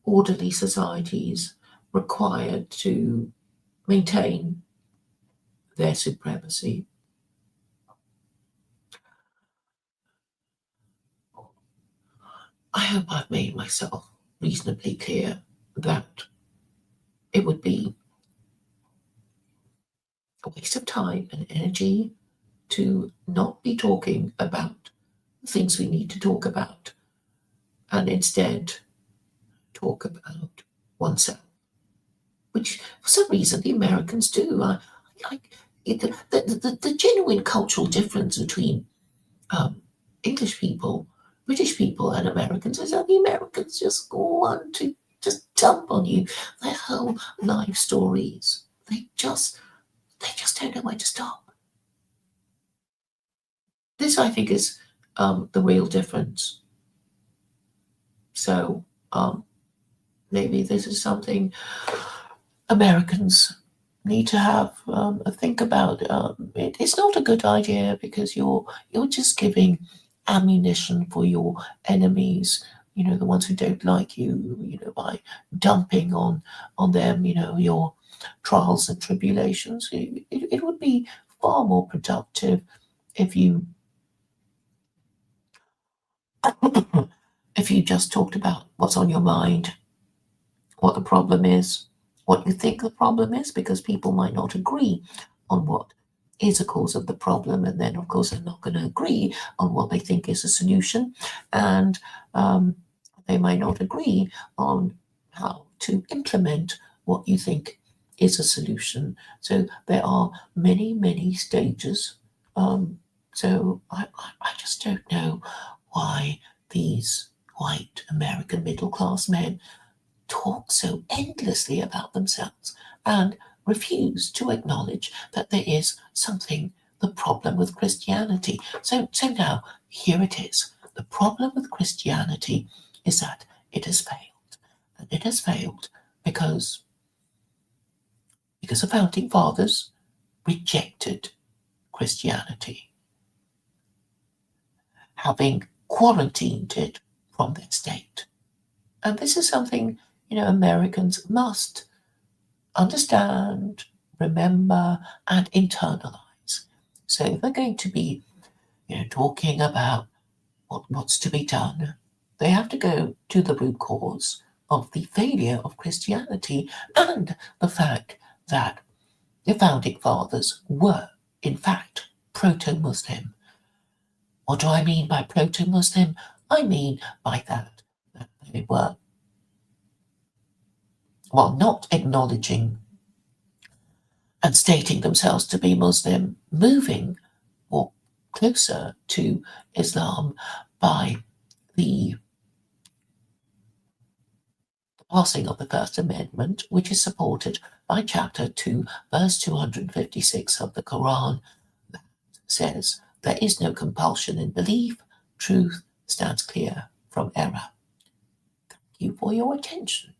orderly societies required to maintain their supremacy. I hope I've made myself reasonably clear that it would be a waste of time and energy to not be talking about the things we need to talk about, and instead talk about oneself, which for some reason the Americans do. The genuine cultural difference between English people, British people, and Americans is that the Americans just want to just dump on you their whole life stories. They just don't know where to stop. This, I think, is the real difference. So maybe this is something Americans need to have a think about it. It's not a good idea because you're just giving ammunition for your enemies. You know, the ones who don't like you. You know, by dumping on them. You know, your trials and tribulations. It would be far more productive if you if you just talked about what's on your mind, what the problem is, what you think the problem is, because people might not agree on what is a cause of the problem, and then of course they're not going to agree on what they think is a solution, and they might not agree on how to implement what you think is a solution. So there are many stages. So I just don't know why these white American middle class men talk so endlessly about themselves and refuse to acknowledge that there is something the problem with Christianity. So now here it is. The problem with Christianity is that it has failed. And it has failed because the founding fathers rejected Christianity, having quarantined it from their state. And this is something, Americans must understand, remember, and internalize. So if they're going to be, talking about what's to be done, they have to go to the root cause of the failure of Christianity and the fact that the founding fathers were, in fact, proto-Muslim. What do I mean by proto-Muslim? I mean by that they were, while not acknowledging and stating themselves to be Muslim, moving or closer to Islam by the passing of the First Amendment, which is supported by Chapter 2, verse 256 of the Quran, that says, "There is no compulsion in belief, truth stands clear from error." Thank you for your attention.